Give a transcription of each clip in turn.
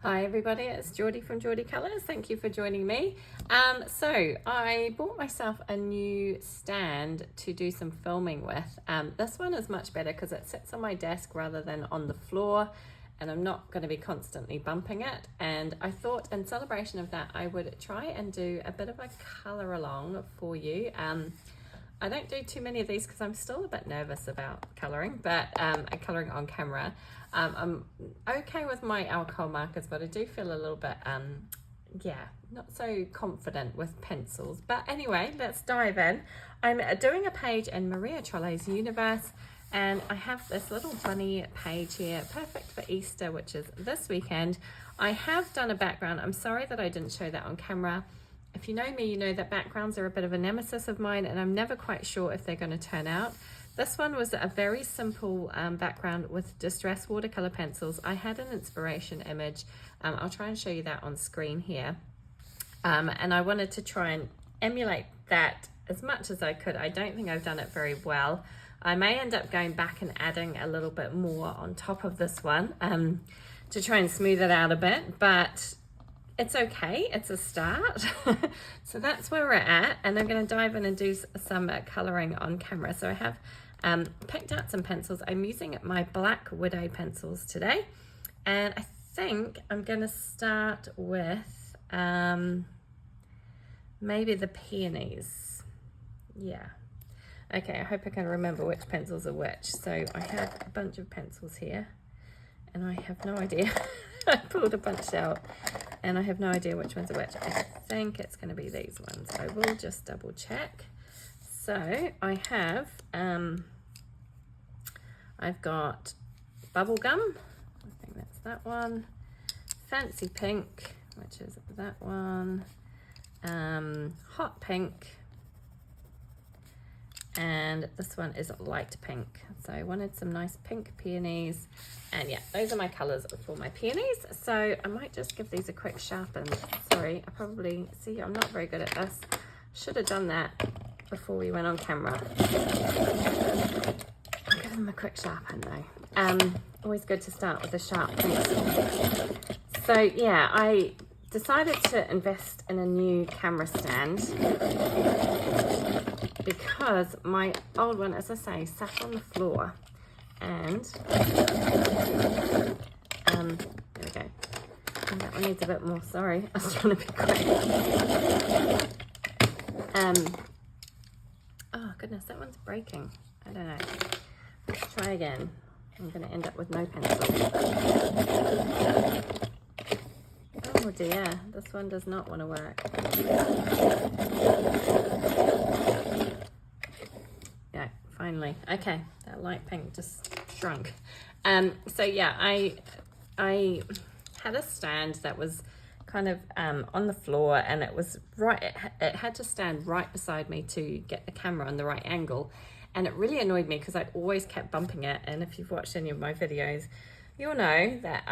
Hi everybody, it's Geordie from Geordie Colours. Thank you for joining me. So I bought myself a new stand to do some filming with. This one is much better because it sits on my desk rather than on the floor, and I'm not going to be constantly bumping it. And I thought in celebration of that I would try and do a bit of a colour along for you. I don't do too many of these because I'm still a bit nervous about colouring, but colouring on camera. I'm okay with my alcohol markers, but I do feel a little bit, not so confident with pencils. But anyway, let's dive in. I'm doing a page in Maria Trolle's universe, and I have this little bunny page here, perfect for Easter, which is this weekend. I have done a background. I'm sorry that I didn't show that on camera. If you know me, you know that backgrounds are a bit of a nemesis of mine, and I'm never quite sure if they're going to turn out. This one was a very simple background with distress watercolor pencils. I had an inspiration image. I'll try and show you that on screen here. And I wanted to try and emulate that as much as I could. I don't think I've done it very well. I may end up going back and adding a little bit more on top of this one to try and smooth it out a bit, but it's okay, it's a start. So that's where we're at, and I'm going to dive in and do some colouring on camera. So I have picked out some pencils. I'm using my Black Widow pencils today, and I think I'm going to start with maybe the peonies. Yeah. Okay, I hope I can remember which pencils are which. So I have a bunch of pencils here, and I have no idea. I pulled a bunch out, and I have no idea which ones are which. I think it's going to be these ones. I will just double check. So I have, I've got Bubblegum, I think that's that one, Fancy Pink, which is that one, Hot Pink, and this one is Light Pink. So I wanted some nice pink peonies, and yeah, those are my colors for my peonies. So I might just give these a quick sharpen. Sorry, I probably, see, I'm not very good at this. Should have done that before we went on camera. I'll give them a quick sharpen though. Always good to start with a sharp pencil. So yeah, I decided to invest in a new camera stand because my old one, as I say, sat on the floor, and there we go. And that one needs a bit more, sorry, I was trying to be quick. Oh goodness, that one's breaking. I don't know. Let's try again. I'm going to end up with no pencil. Oh dear, this one does not want to work. Yeah, finally. Okay, that light pink just shrunk. So yeah, I had a stand that was kind of on the floor, and it was right, it had to stand right beside me to get the camera on the right angle, and it really annoyed me because I always kept bumping it. And if you've watched any of my videos, you'll know that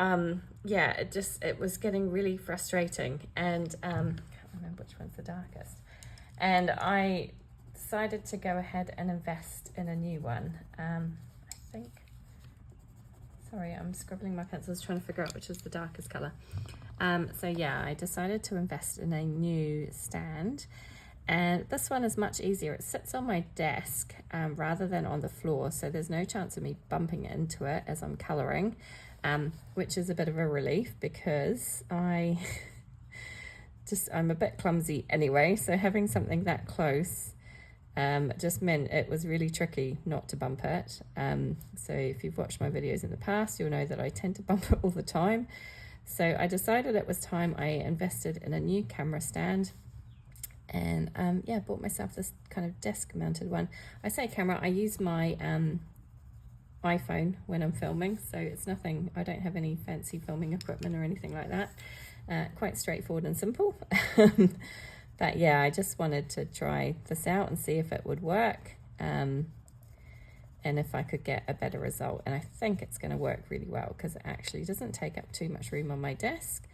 yeah, it was getting really frustrating, and I can't remember which one's the darkest, and I decided to go ahead and invest in a new one. I think, sorry, I'm scribbling my pencils trying to figure out which is the darkest color. So yeah, I decided to invest in a new stand, and this one is much easier. It sits on my desk rather than on the floor, so there's no chance of me bumping into it as I'm coloring, which is a bit of a relief because I'm a bit clumsy anyway, so having something that close just meant it was really tricky not to bump it. So if you've watched my videos in the past, you'll know that I tend to bump it all the time. So I decided it was time I invested in a new camera stand, and yeah, bought myself this kind of desk mounted one. I say camera, I use my iPhone when I'm filming, so it's nothing, I don't have any fancy filming equipment or anything like that. Quite straightforward and simple. But yeah, I just wanted to try this out and see if it would work, and if I could get a better result. And I think it's going to work really well because it actually doesn't take up too much room on my desk,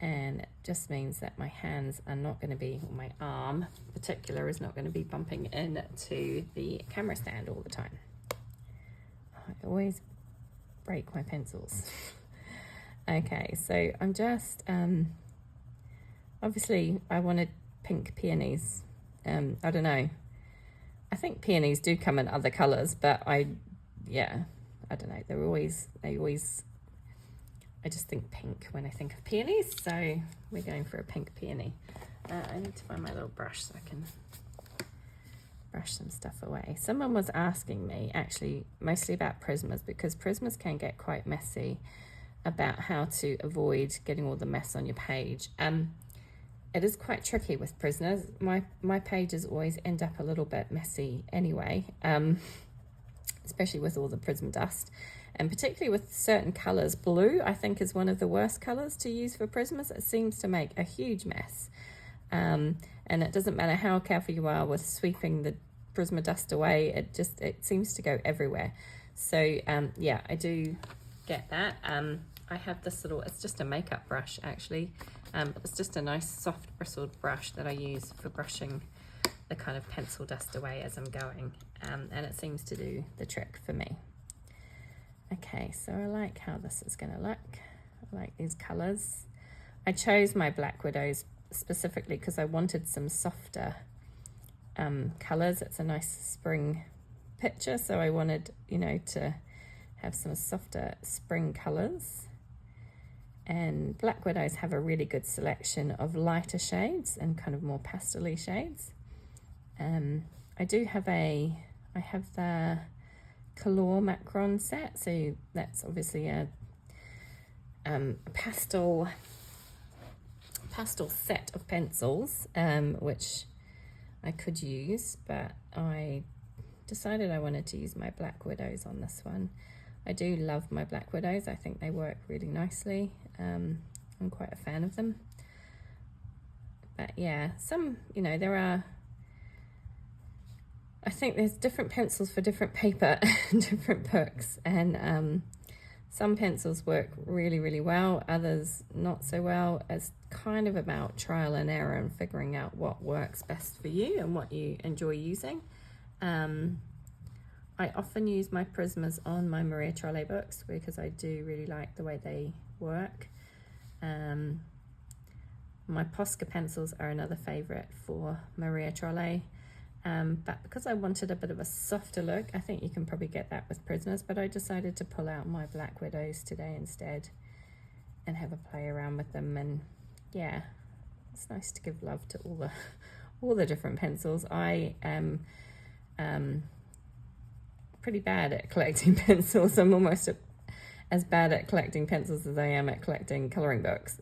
and it just means that my hands are not going to be, or my arm in particular is not going to be bumping into the camera stand all the time. I always break my pencils. Okay, so I'm just, obviously I wanted pink peonies. I don't know. I think peonies do come in other colours, but I don't know. I just think pink when I think of peonies, so we're going for a pink peony. I need to find my little brush so I can brush some stuff away. Someone was asking me, actually, mostly about Prismas, because Prismas can get quite messy, about how to avoid getting all the mess on your page. It is quite tricky with Prismas. My pages always end up a little bit messy anyway, especially with all the Prism dust. And particularly with certain colours. Blue, I think, is one of the worst colours to use for Prismas. It seems to make a huge mess. And it doesn't matter how careful you are with sweeping the Prisma dust away, it seems to go everywhere. So, yeah, I do get that. I have this little, it's just a makeup brush, actually. It's just a nice soft bristled brush that I use for brushing the kind of pencil dust away as I'm going. And it seems to do the trick for me. Okay, so I like how this is going to look. I like these colours. I chose my Black Widows specifically because I wanted some softer colours. It's a nice spring picture, so I wanted, you know, to have some softer spring colours. And Black Widows have a really good selection of lighter shades and kind of more pastel-y shades. I have the Color Macron set, so that's obviously a pastel set of pencils, which I could use, but I decided I wanted to use my Black Widows on this one. I do love my Black Widows. I think they work really nicely. I'm quite a fan of them. But yeah, some, you know, I think there's different pencils for different paper and different books, and some pencils work really, really well, others not so well. It's kind of about trial and error and figuring out what works best for you and what you enjoy using. I often use my Prismas on my Maria Trolle books because I do really like the way they work. My Posca pencils are another favourite for Maria Trolle. But because I wanted a bit of a softer look, I think you can probably get that with Prismas, but I decided to pull out my Black Widows today instead and have a play around with them. And yeah, it's nice to give love to all the different pencils. I am pretty bad at collecting pencils. I'm almost as bad at collecting pencils as I am at collecting colouring books.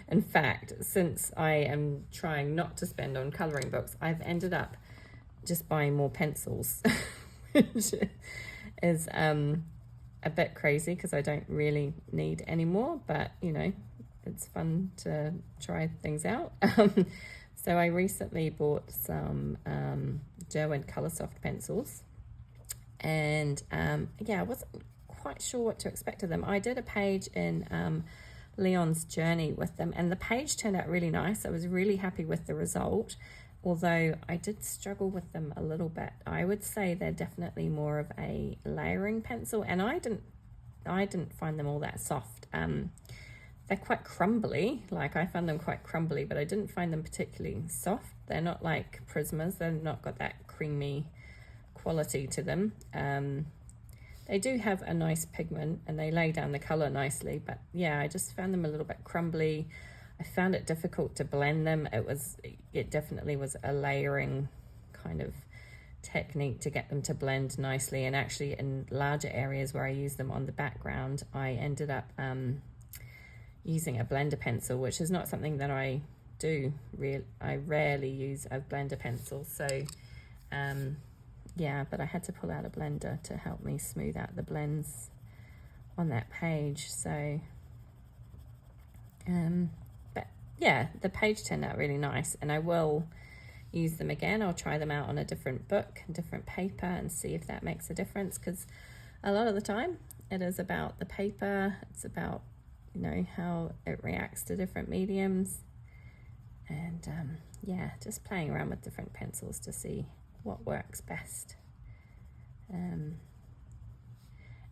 In fact, since I am trying not to spend on colouring books, I've ended up just buying more pencils, which is a bit crazy because I don't really need any more, but you know, it's fun to try things out. So I recently bought some Derwent Coloursoft pencils, and yeah, I wasn't quite sure what to expect of them. I did a page in Leon's journey with them, and the page turned out really nice. I was really happy with the result, although I did struggle with them a little bit. I would say they're definitely more of a layering pencil, and I didn't find them all that soft. They're quite crumbly, like I found them quite crumbly, but I didn't find them particularly soft. They're not like Prismas, they've not got that creamy quality to them. They do have a nice pigment and they lay down the colour nicely, but yeah, I just found them a little bit crumbly. I found it difficult to blend them. It definitely was a layering kind of technique to get them to blend nicely, and actually in larger areas where I use them on the background, I ended up using a blender pencil, which is not something that I do. I rarely use a blender pencil, so yeah, but I had to pull out a blender to help me smooth out the blends on that page. So but yeah, the page turned out really nice, and I will use them again. I'll try them out on a different book, different paper, and see if that makes a difference, because a lot of the time it is about the paper. It's about, you know, how it reacts to different mediums, and yeah, just playing around with different pencils to see what works best. And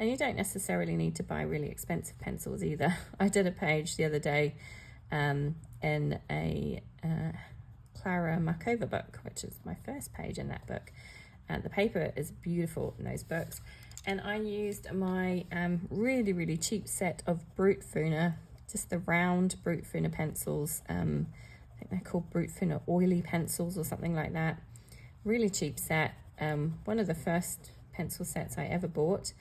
And you don't necessarily need to buy really expensive pencils either. I did a page the other day in a Clara Markova book, which is my first page in that book. The paper is beautiful in those books. And I used my really, really cheap set of Brute Funer, just the round Brute Funer pencils. I think they're called Brute Funer oily pencils or something like that. Really cheap set. One of the first pencil sets I ever bought.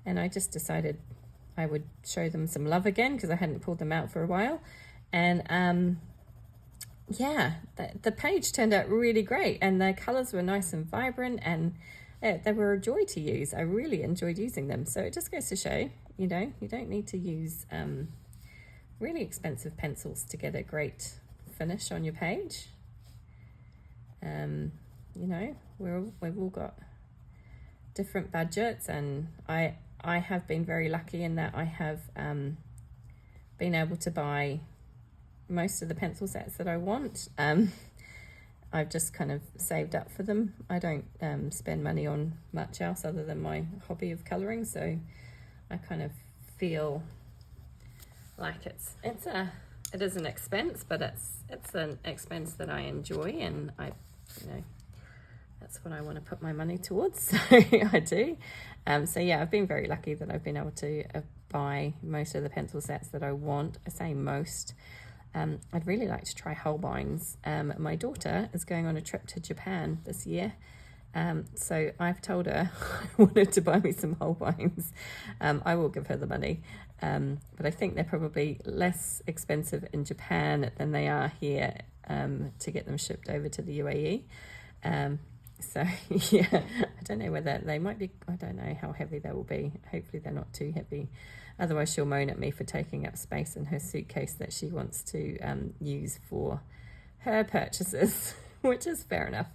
And I just decided I would show them some love again because I hadn't pulled them out for a while. And yeah, the page turned out really great. And the colours were nice and vibrant, and they were a joy to use. I really enjoyed using them. So it just goes to show, you know, you don't need to use really expensive pencils to get a great finish on your page. You know, we've all got different budgets, and I have been very lucky in that I have been able to buy most of the pencil sets that I want. I've just kind of saved up for them. I don't spend money on much else other than my hobby of colouring, so I kind of feel like it is an expense, but it's an expense that I enjoy, and that's what I want to put my money towards, so I do. So yeah, I've been very lucky that I've been able to buy most of the pencil sets that I want. I say most. I'd really like to try Holbein's. My daughter is going on a trip to Japan this year, so I've told her I wanted to buy me some Holbein's. I will give her the money, but I think they're probably less expensive in Japan than they are here to get them shipped over to the UAE. So yeah, I don't know whether they might be, I don't know how heavy they will be. Hopefully they're not too heavy. Otherwise she'll moan at me for taking up space in her suitcase that she wants to use for her purchases, which is fair enough.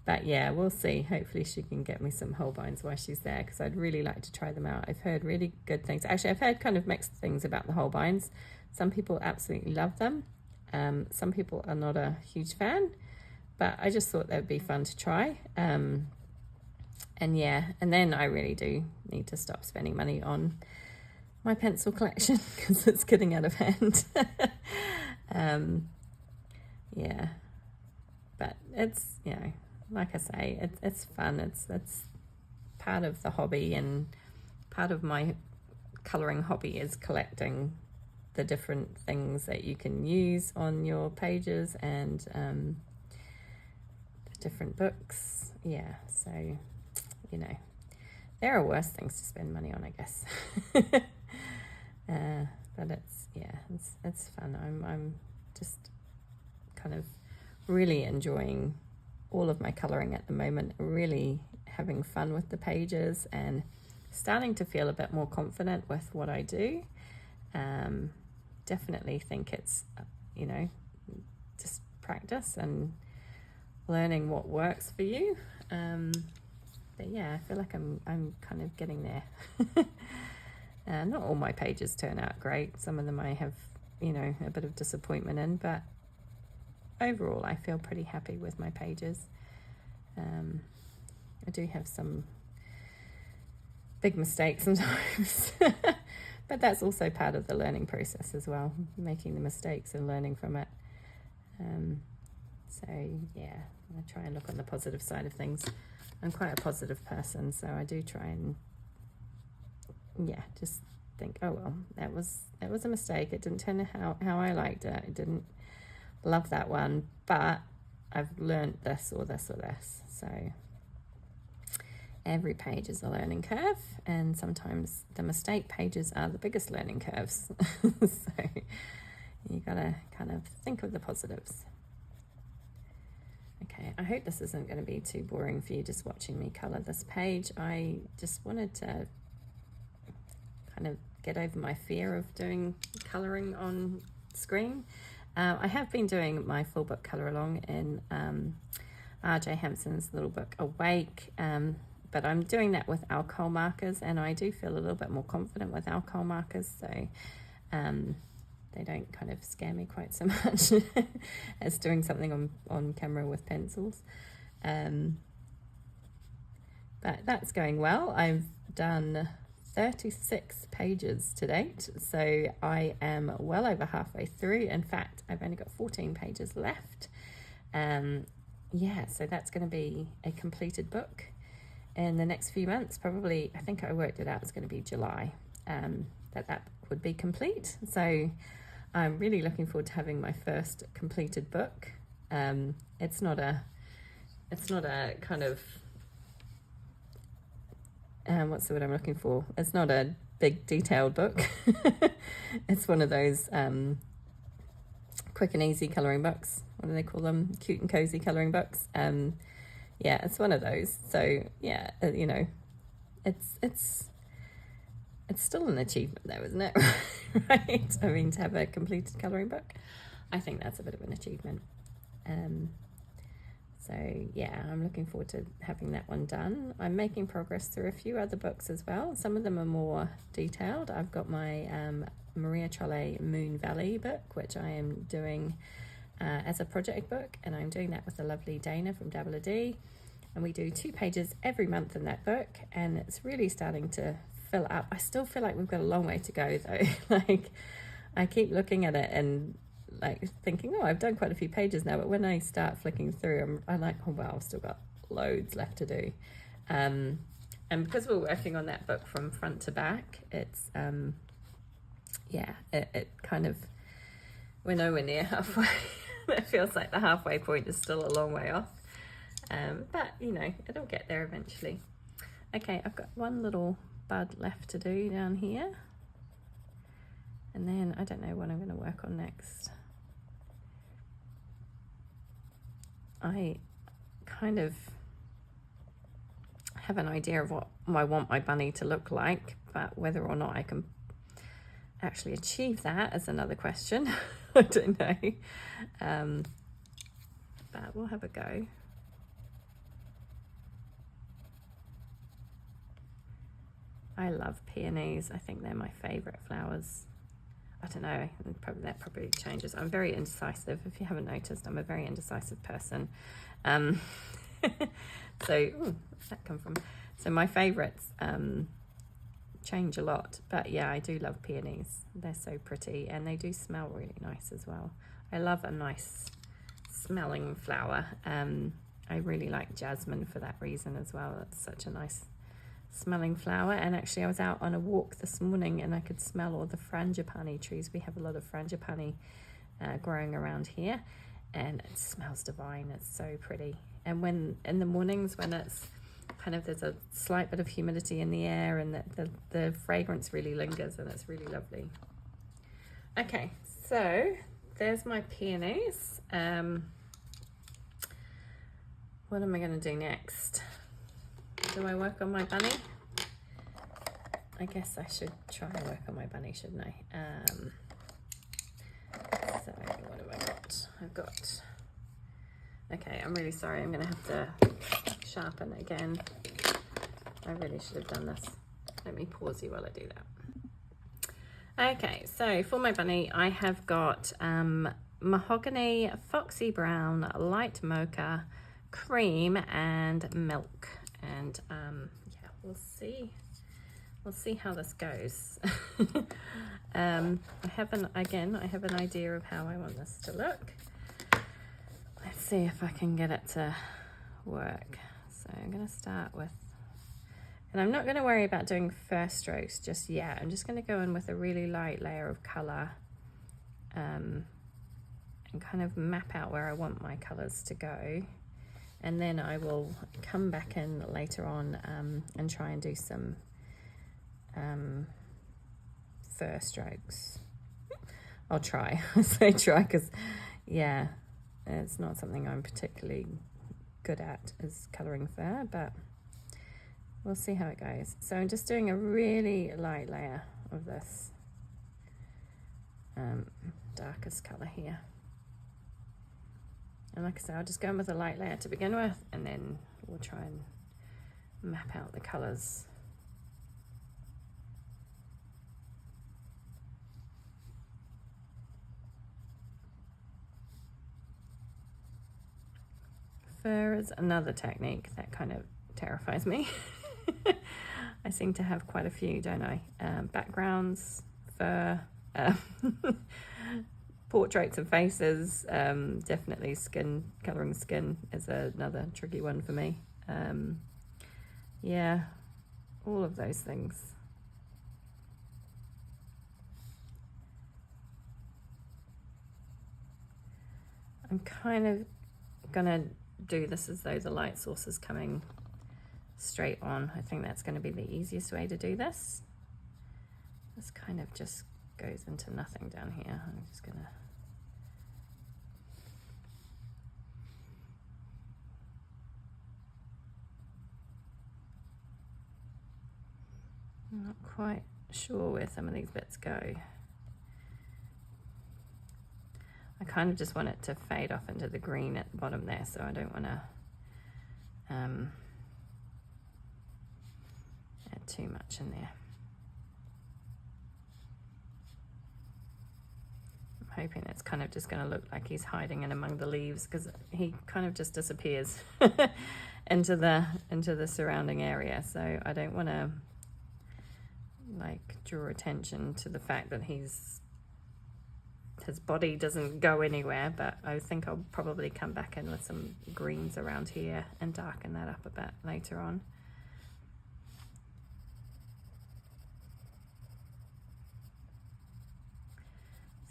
But yeah, we'll see. Hopefully she can get me some Holbeins while she's there, because I'd really like to try them out. I've heard really good things. Actually, I've heard kind of mixed things about the Holbeins. Some people absolutely love them. Some people are not a huge fan. But I just thought that would be fun to try. And yeah, and then I really do need to stop spending money on my pencil collection because it's getting out of hand. Yeah, but it's, you know, like I say, it's fun. It's part of the hobby, and part of my colouring hobby is collecting the different things that you can use on your pages, and different books. Yeah, so you know, there are worse things to spend money on, I guess. But it's fun. I'm just kind of really enjoying all of my colouring at the moment, really having fun with the pages, and starting to feel a bit more confident with what I do. Definitely think it's, you know, just practice and learning what works for you. But yeah, I feel like I'm kind of getting there. Not all my pages turn out great. Some of them I have, you know, a bit of disappointment in, but overall I feel pretty happy with my pages. I do have some big mistakes sometimes, but that's also part of the learning process as well, making the mistakes and learning from it. So yeah, I try and look on the positive side of things. I'm quite a positive person, so I do try and, yeah, just think, oh well, that was a mistake. It didn't turn out how I liked it. I didn't love that one, but I've learned this or this or this. So every page is a learning curve, and sometimes the mistake pages are the biggest learning curves. So you gotta kind of think of the positives. Okay, I hope this isn't going to be too boring for you just watching me colour this page. I just wanted to kind of get over my fear of doing colouring on screen. I have been doing my full book colour along in R.J. Hampson's little book Awake, but I'm doing that with alcohol markers, and I do feel a little bit more confident with alcohol markers, so they don't kind of scare me quite so much as doing something on camera with pencils. But but that's going well. I've done 36 pages to date, so I am well over halfway through. In fact, I've only got 14 pages left. Yeah, so that's going to be a completed book in the next few months. Probably, I think I worked it out, it's going to be July that would be complete. So I'm really looking forward to having my first completed book. It's not a kind of what's the word I'm looking for? It's not a big detailed book. It's one of those quick and easy colouring books. What do they call them? Cute and cozy colouring books. Yeah, it's one of those. So yeah, you know, it's still an achievement though, isn't it? Right? I mean, to have a completed colouring book, I think that's a bit of an achievement. So yeah, I'm looking forward to having that one done. I'm making progress through a few other books as well. Some of them are more detailed. I've got my Maria Trolle Moon Valley book, which I am doing as a project book, and I'm doing that with the lovely Dana from Dabble D. And we do 2 pages every month in that book, and it's really starting to fill up. I still feel like we've got a long way to go though. Like, I keep looking at it and like thinking, oh, I've done quite a few pages now, but when I start flicking through, I'm like, oh wow, I've still got loads left to do. And because we're working on that book from front to back, it's yeah, it kind of, we're nowhere near halfway. It feels like the halfway point is still a long way off, but you know, it'll get there eventually. Okay, I've got one little bud left to do down here, and then I don't know what I'm going to work on next. I kind of have an idea of what I want my bunny to look like, but whether or not I can actually achieve that is another question. I don't know, but we'll have a go. I love peonies. I think they're my favourite flowers. I don't know, that probably changes. I'm very indecisive. If you haven't noticed, I'm a very indecisive person. So, ooh, where's that come from? So my favourites change a lot. But yeah, I do love peonies. They're so pretty, and they do smell really nice as well. I love a nice smelling flower. I really like jasmine for that reason as well. It's such a nice smelling flower. And actually I was out on a walk this morning and I could smell all the frangipani trees. We have a lot of frangipani growing around here, and it smells divine. It's so pretty. And when in the mornings, when it's kind of, there's a slight bit of humidity in the air, and the fragrance really lingers, and it's really lovely. Okay, so there's my peonies. What am I going to do next? Do I work on my bunny? I guess I should try and work on my bunny, shouldn't I? So what have I got? I've got... Okay, I'm really sorry. I'm going to have to sharpen again. I really should have done this. Let me pause you while I do that. Okay, so for my bunny, I have got mahogany, foxy brown, light mocha, cream, and milk. And yeah, we'll see how this goes. I have an idea of how I want this to look. Let's see if I can get it to work. So I'm going to start with, and I'm not going to worry about doing first strokes just yet. I'm just going to go in with a really light layer of colour and kind of map out where I want my colours to go. And then I will come back in later on and try and do some first strokes. I'll try. I say try because, yeah, it's not something I'm particularly good at, is colouring fur, but we'll see how it goes. So I'm just doing a really light layer of this darkest colour here. And like I say, I'll just go in with a light layer to begin with, and then we'll try and map out the colours. Fur is another technique that kind of terrifies me. I seem to have quite a few, don't I? Backgrounds, fur, portraits of faces, definitely skin, colouring skin is another tricky one for me. Yeah, all of those things. I'm kind of gonna do this as though the light source is coming straight on. I think that's going to be the easiest way to do this. This kind of just goes into nothing down here. I'm just gonna I'm not quite sure where some of these bits go. I kind of just want it to fade off into the green at the bottom there, so I don't want to add too much in there. I'm hoping it's kind of just going to look like he's hiding in among the leaves, because he kind of just disappears into the surrounding area, so I don't want to like draw attention to the fact that his body doesn't go anywhere, but I think I'll probably come back in with some greens around here and darken that up a bit later on.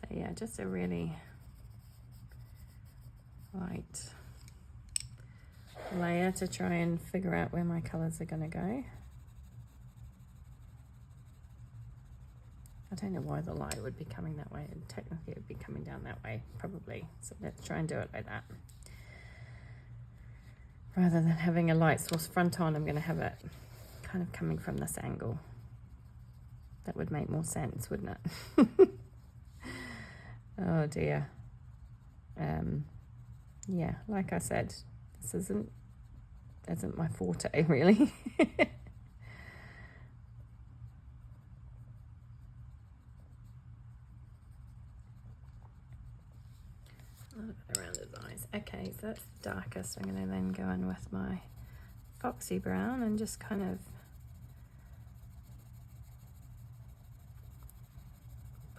So yeah, just a really light layer to try and figure out where my colours are going to go. I don't know why the light would be coming that way, and technically it would be coming down that way, probably. So let's try and do it like that. Rather than having a light source front on, I'm going to have it kind of coming from this angle. That would make more sense, wouldn't it? Oh dear. Yeah, like I said, this isn't my forte, really. Around his eyes. Okay, so that's the darkest. I'm going to then go in with my foxy brown and just kind of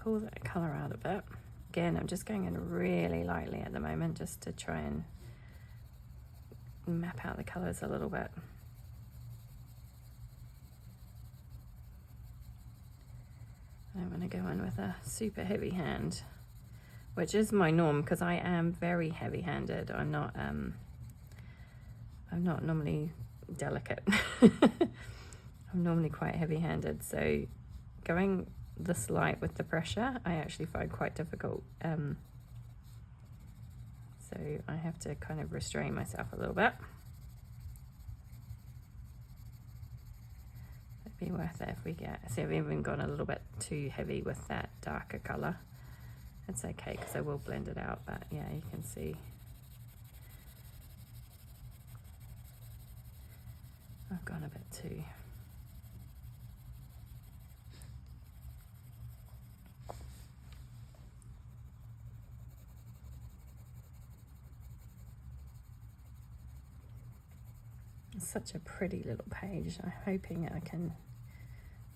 pull that colour out a bit. Again, I'm just going in really lightly at the moment, just to try and map out the colours a little bit. I don't want to go in with a super heavy hand, which is my norm, because I am very heavy-handed. I'm not normally delicate. I'm normally quite heavy-handed, so going this light with the pressure I actually find quite difficult. So I have to kind of restrain myself a little bit. It'd be worth it if we see, I've even gone a little bit too heavy with that darker colour. It's okay, because I will blend it out, but yeah, you can see I've gone a bit too. It's such a pretty little page. I'm hoping I can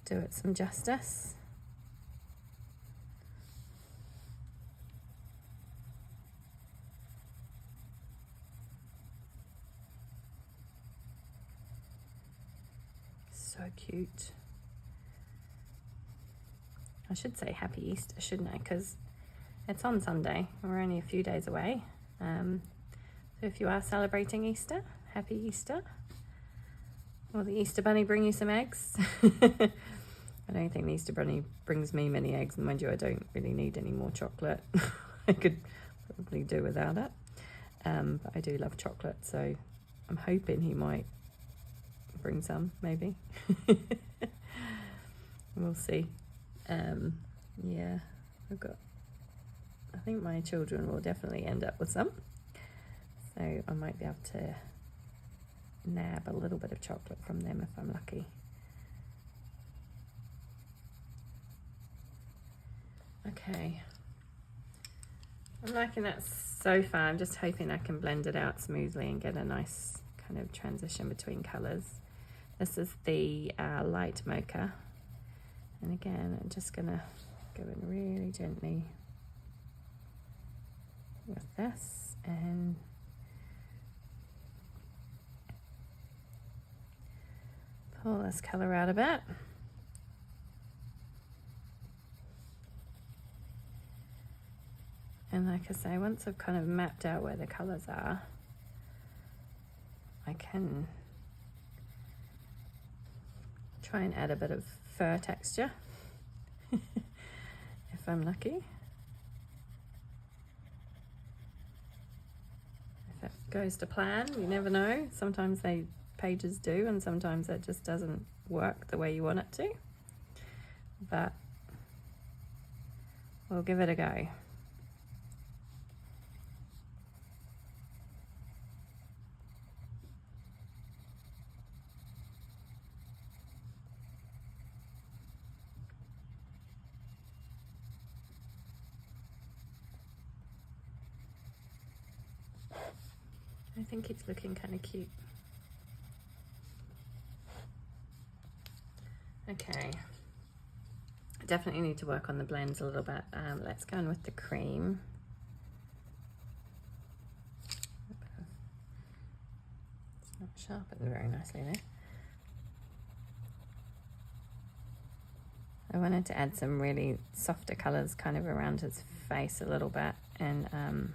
do it some justice. So cute. I should say happy Easter, shouldn't I? Because it's on Sunday. We're only a few days away. So if you are celebrating Easter, happy Easter. Will the Easter Bunny bring you some eggs? I don't think the Easter Bunny brings me many eggs, and mind you, I don't really need any more chocolate. I could probably do without it. But I do love chocolate, so I'm hoping he might bring some, maybe. We'll see. Yeah, I think my children will definitely end up with some, so I might be able to nab a little bit of chocolate from them if I'm lucky. Okay, I'm liking that so far. I'm just hoping I can blend it out smoothly and get a nice kind of transition between colours. This is the light mocha. And again, I'm just gonna go in really gently with this and pull this color out a bit. And like I say, once I've kind of mapped out where the colors are, I can try and add a bit of fur texture if I'm lucky. If it goes to plan, you never know. Sometimes pages do, and sometimes it just doesn't work the way you want it to. But we'll give it a go. I think it's looking kind of cute. Okay, I definitely need to work on the blends a little bit. Let's go in with the cream. It's not sharpened very nicely there. I wanted to add some really softer colours kind of around his face a little bit, and I'm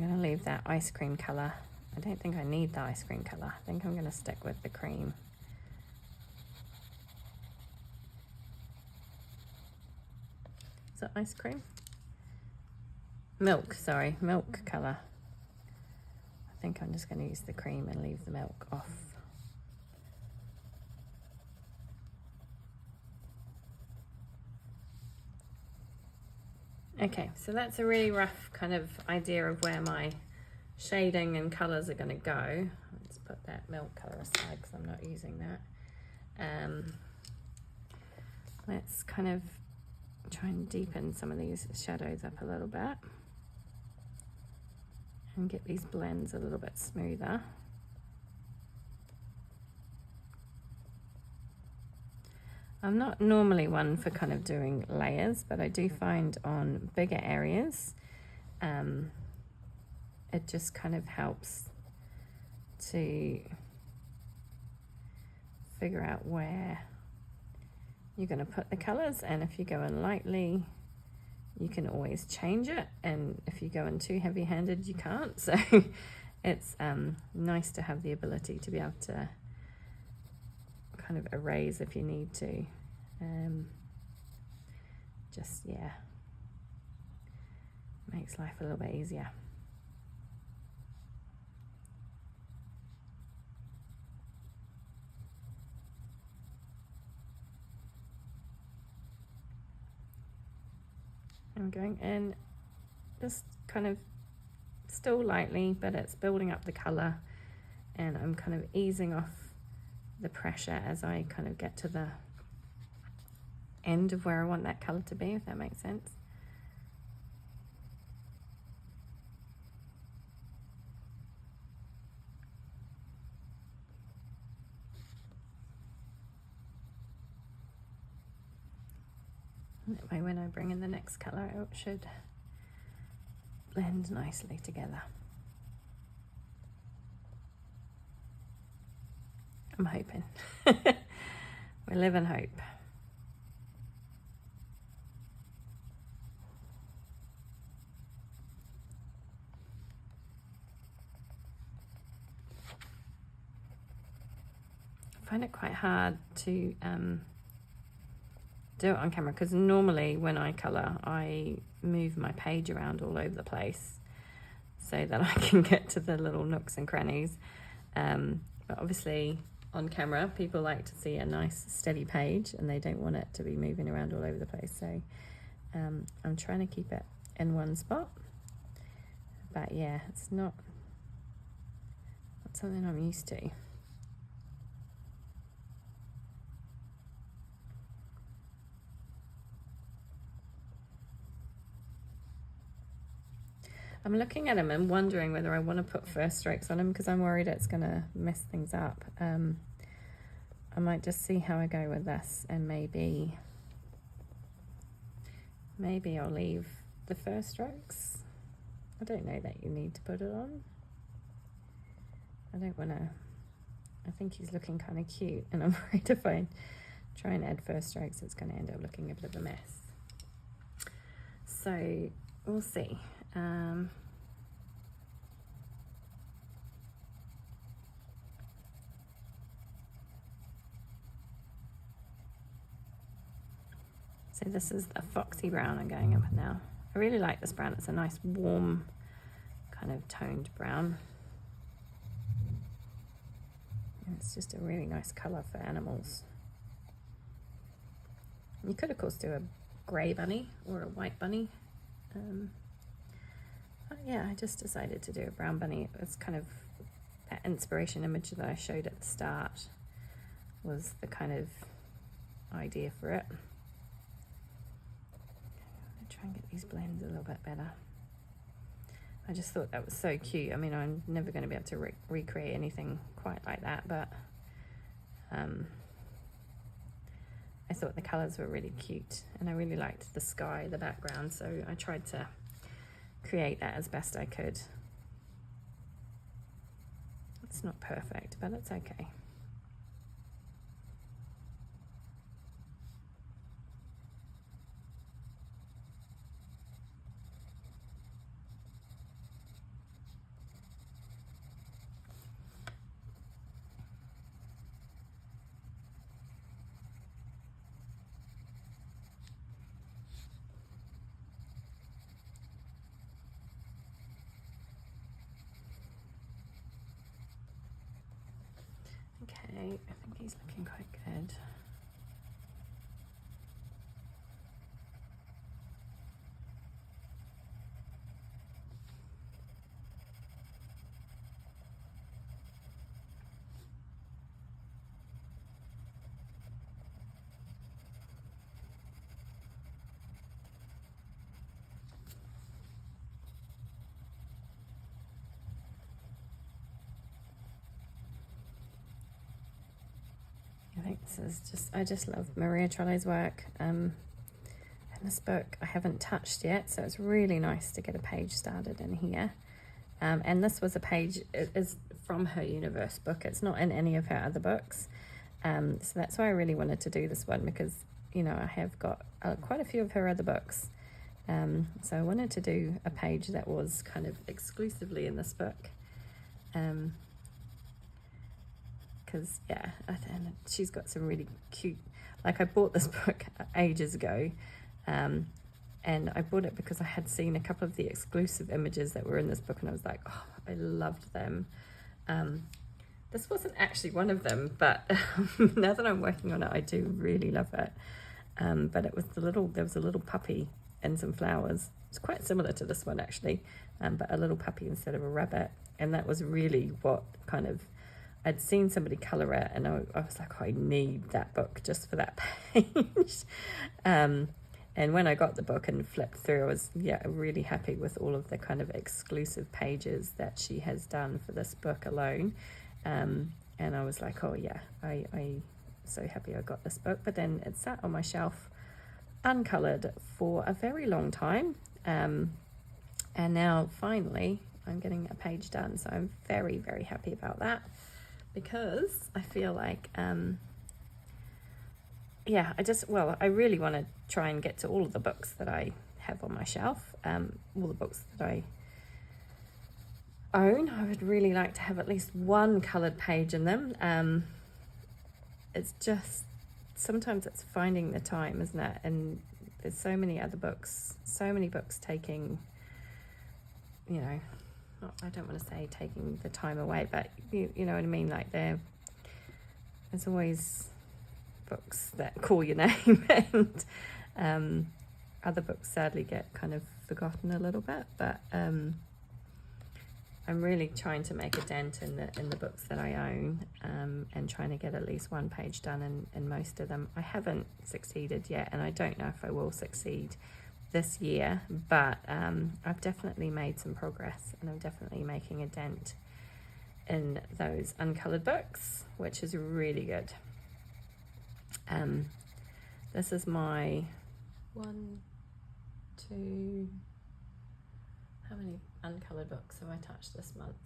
going to leave that ice cream colour. I don't think I need the ice cream colour. I think I'm going to stick with the cream. Is that ice cream? Milk, sorry, milk colour. I think I'm just going to use the cream and leave the milk off. Okay, so that's a really rough kind of idea of where my shading and colours are going to go. Let's put that milk colour aside because I'm not using that. Let's kind of try and deepen some of these shadows up a little bit and get these blends a little bit smoother. I'm not normally one for kind of doing layers, but I do find on bigger areas, it just kind of helps to figure out where you're going to put the colors. And if you go in lightly, you can always change it. And if you go in too heavy-handed, you can't. So it's nice to have the ability to be able to kind of erase if you need to. Just, yeah, makes life a little bit easier. I'm going in just kind of still lightly, but it's building up the color, and I'm kind of easing off the pressure as I kind of get to the end of where I want that color to be, if that makes sense. That way when I bring in the next color, it should blend nicely together. I'm hoping. We live in hope. I find it quite hard to do it on camera, because normally when I colour, I move my page around all over the place so that I can get to the little nooks and crannies. But obviously on camera, people like to see a nice steady page and they don't want it to be moving around all over the place. So I'm trying to keep it in one spot. But yeah, it's not something I'm used to. I'm looking at them and wondering whether I want to put first strokes on them because I'm worried it's going to mess things up. I might just see how I go with this, and maybe I'll leave the first strokes. I don't know that you need to put it on. I don't want to. I think he's looking kind of cute, and I'm worried if I try and add first strokes, it's going to end up looking a bit of a mess. So we'll see. So this is the foxy brown I'm going in with now. I really like this brown. It's a nice warm kind of toned brown. And it's just a really nice colour for animals. You could of course do a grey bunny or a white bunny. But yeah, I just decided to do a brown bunny. It was kind of that inspiration image that I showed at the start was the kind of idea for it. Try and get these blends a little bit better. I just thought that was so cute. I mean, I'm never going to be able to recreate anything quite like that, but I thought the colours were really cute, and I really liked the sky, the background, so I tried to create that as best I could. It's not perfect, but it's okay. Okay, I think he's looking quite good. I think this is just, I just love Maria Trolle's work. And this book I haven't touched yet, so it's really nice to get a page started in here. And this was a page, it is from her universe book. It's not in any of her other books. So that's why I really wanted to do this one, because, you know, I have got quite a few of her other books. So I wanted to do a page that was kind of exclusively in this book. Because yeah, and she's got some really cute, like I bought this book ages ago, and I bought it because I had seen a couple of the exclusive images that were in this book, and I was like, oh, I loved them. This wasn't actually one of them, but now that I'm working on it, I do really love it. But it was there was a little puppy and some flowers. It's quite similar to this one actually, but a little puppy instead of a rabbit, and that was really what kind of, I'd seen somebody colour it, and I was like, oh, I need that book just for that page. And when I got the book and flipped through, I was, yeah, really happy with all of the kind of exclusive pages that she has done for this book alone. And I was like, oh yeah, I'm so happy I got this book. But then it sat on my shelf uncoloured for a very long time. And now finally I'm getting a page done. So I'm very, very happy about that, because I feel like, yeah, I really want to try and get to all of the books that I have on my shelf, all the books that I own. I would really like to have at least one coloured page in them. It's just, sometimes it's finding the time, isn't it? And there's so many other books, so many books taking, you know, I don't want to say taking the time away, but you know what I mean, like there's always books that call your name, and other books sadly get kind of forgotten a little bit, but I'm really trying to make a dent in the books that I own, and trying to get at least one page done in most of them. I haven't succeeded yet, and I don't know if I will succeed this year, but I've definitely made some progress, and I'm definitely making a dent in those uncolored books, which is really good. This is my how many uncolored books have I touched this month?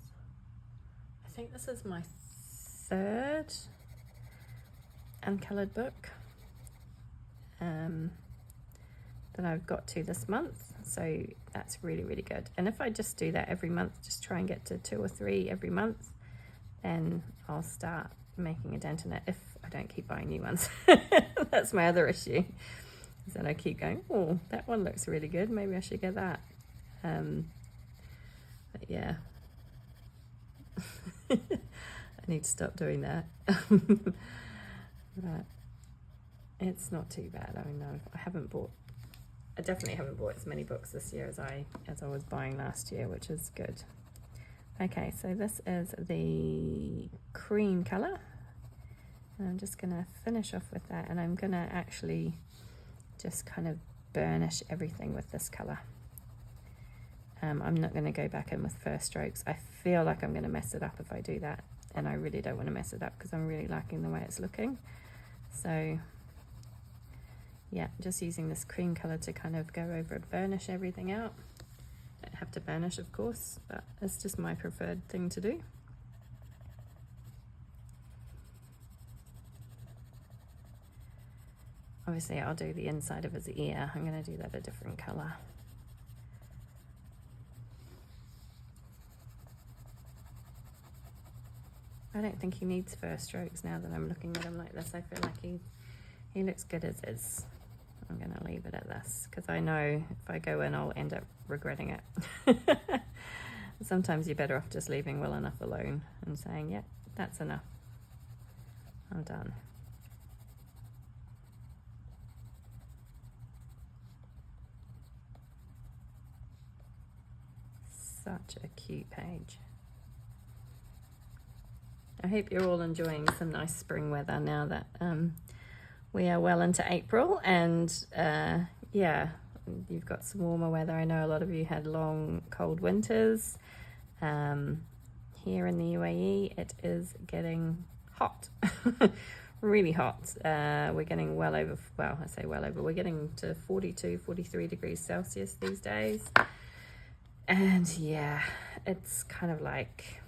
I think this is my third uncolored book that I've got to this month, so that's really, really good. And if I just do that every month, just try and get to 2 or 3 every month, then I'll start making a dent in it, if I don't keep buying new ones. That's my other issue, is that I keep going, oh, that one looks really good, maybe I should get that. But yeah, I need to stop doing that. But it's not too bad. I mean, I definitely haven't bought as many books this year as I was buying last year, which is good. Okay, so this is the cream colour. And I'm just going to finish off with that, and I'm going to actually just kind of burnish everything with this colour. I'm not going to go back in with first strokes. I feel like I'm going to mess it up if I do that, and I really don't want to mess it up because I'm really liking the way it's looking. So yeah, just using this cream colour to kind of go over and burnish everything out. Don't have to burnish, of course, but it's just my preferred thing to do. Obviously I'll do the inside of his ear. I'm going to do that a different colour. I don't think he needs first strokes now that I'm looking at him like this. I feel like he looks good as is. I'm going to leave it at this because I know if I go in I'll end up regretting it. Sometimes you're better off just leaving well enough alone and saying, yeah, that's enough. I'm done. Such a cute page. I hope you're all enjoying some nice spring weather now that we are well into April, and yeah, you've got some warmer weather. I know a lot of you had long, cold winters. Here in the UAE, it is getting hot, really hot. We're getting well over, well, I say well over, we're getting to 42, 43 degrees Celsius these days. And yeah, it's kind of like,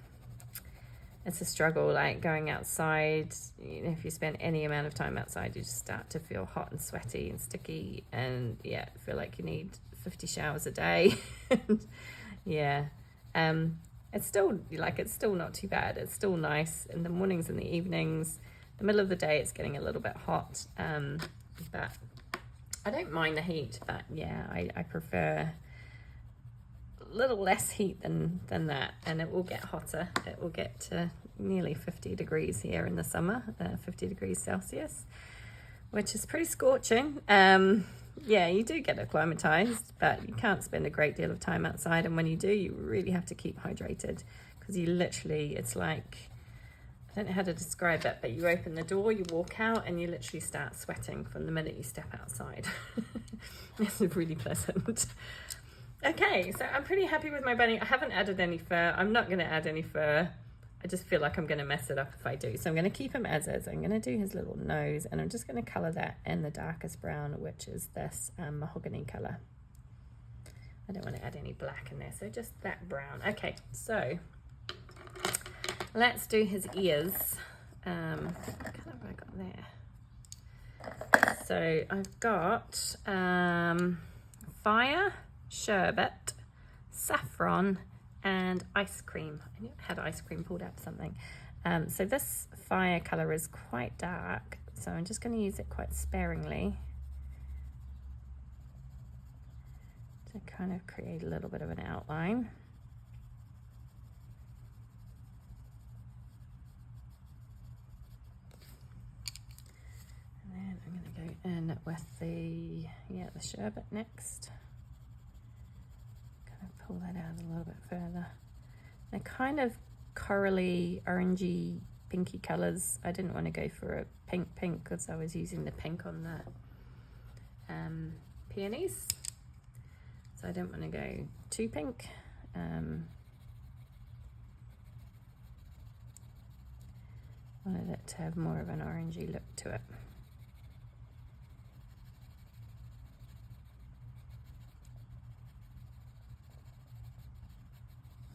it's a struggle, like going outside. You know, if you spend any amount of time outside, you just start to feel hot and sweaty and sticky, and yeah, feel like you need 50 showers a day. Yeah, it's still not too bad. It's still nice in the mornings and the evenings. The middle of the day, it's getting a little bit hot, but I don't mind the heat. But yeah, I prefer little less heat than that, and it will get hotter. It will get to nearly 50 degrees here in the summer, 50 degrees Celsius, which is pretty scorching. Yeah, you do get acclimatized, but you can't spend a great deal of time outside, and when you do, you really have to keep hydrated, because you literally, it's like, I don't know how to describe it, but you open the door, you walk out, and you literally start sweating from the minute you step outside. It's really pleasant. Okay, so I'm pretty happy with my bunny. I haven't added any fur. I'm not going to add any fur. I just feel like I'm going to mess it up if I do. So I'm going to keep him as is. I'm going to do his little nose, and I'm just going to colour that in the darkest brown, which is this mahogany colour. I don't want to add any black in there, so just that brown. Okay, so let's do his ears. What colour have I got there? So I've got fire, sherbet, saffron, and ice cream. I knew I had ice cream pulled out something. So this fire colour is quite dark, so I'm just going to use it quite sparingly to kind of create a little bit of an outline. And then I'm going to go in with the sherbet next. Pull that out a little bit further. They're kind of corally, orangey, pinky colours. I didn't want to go for a pink because I was using the pink on the peonies. So I didn't want to go too pink. Wanted it to have more of an orangey look to it.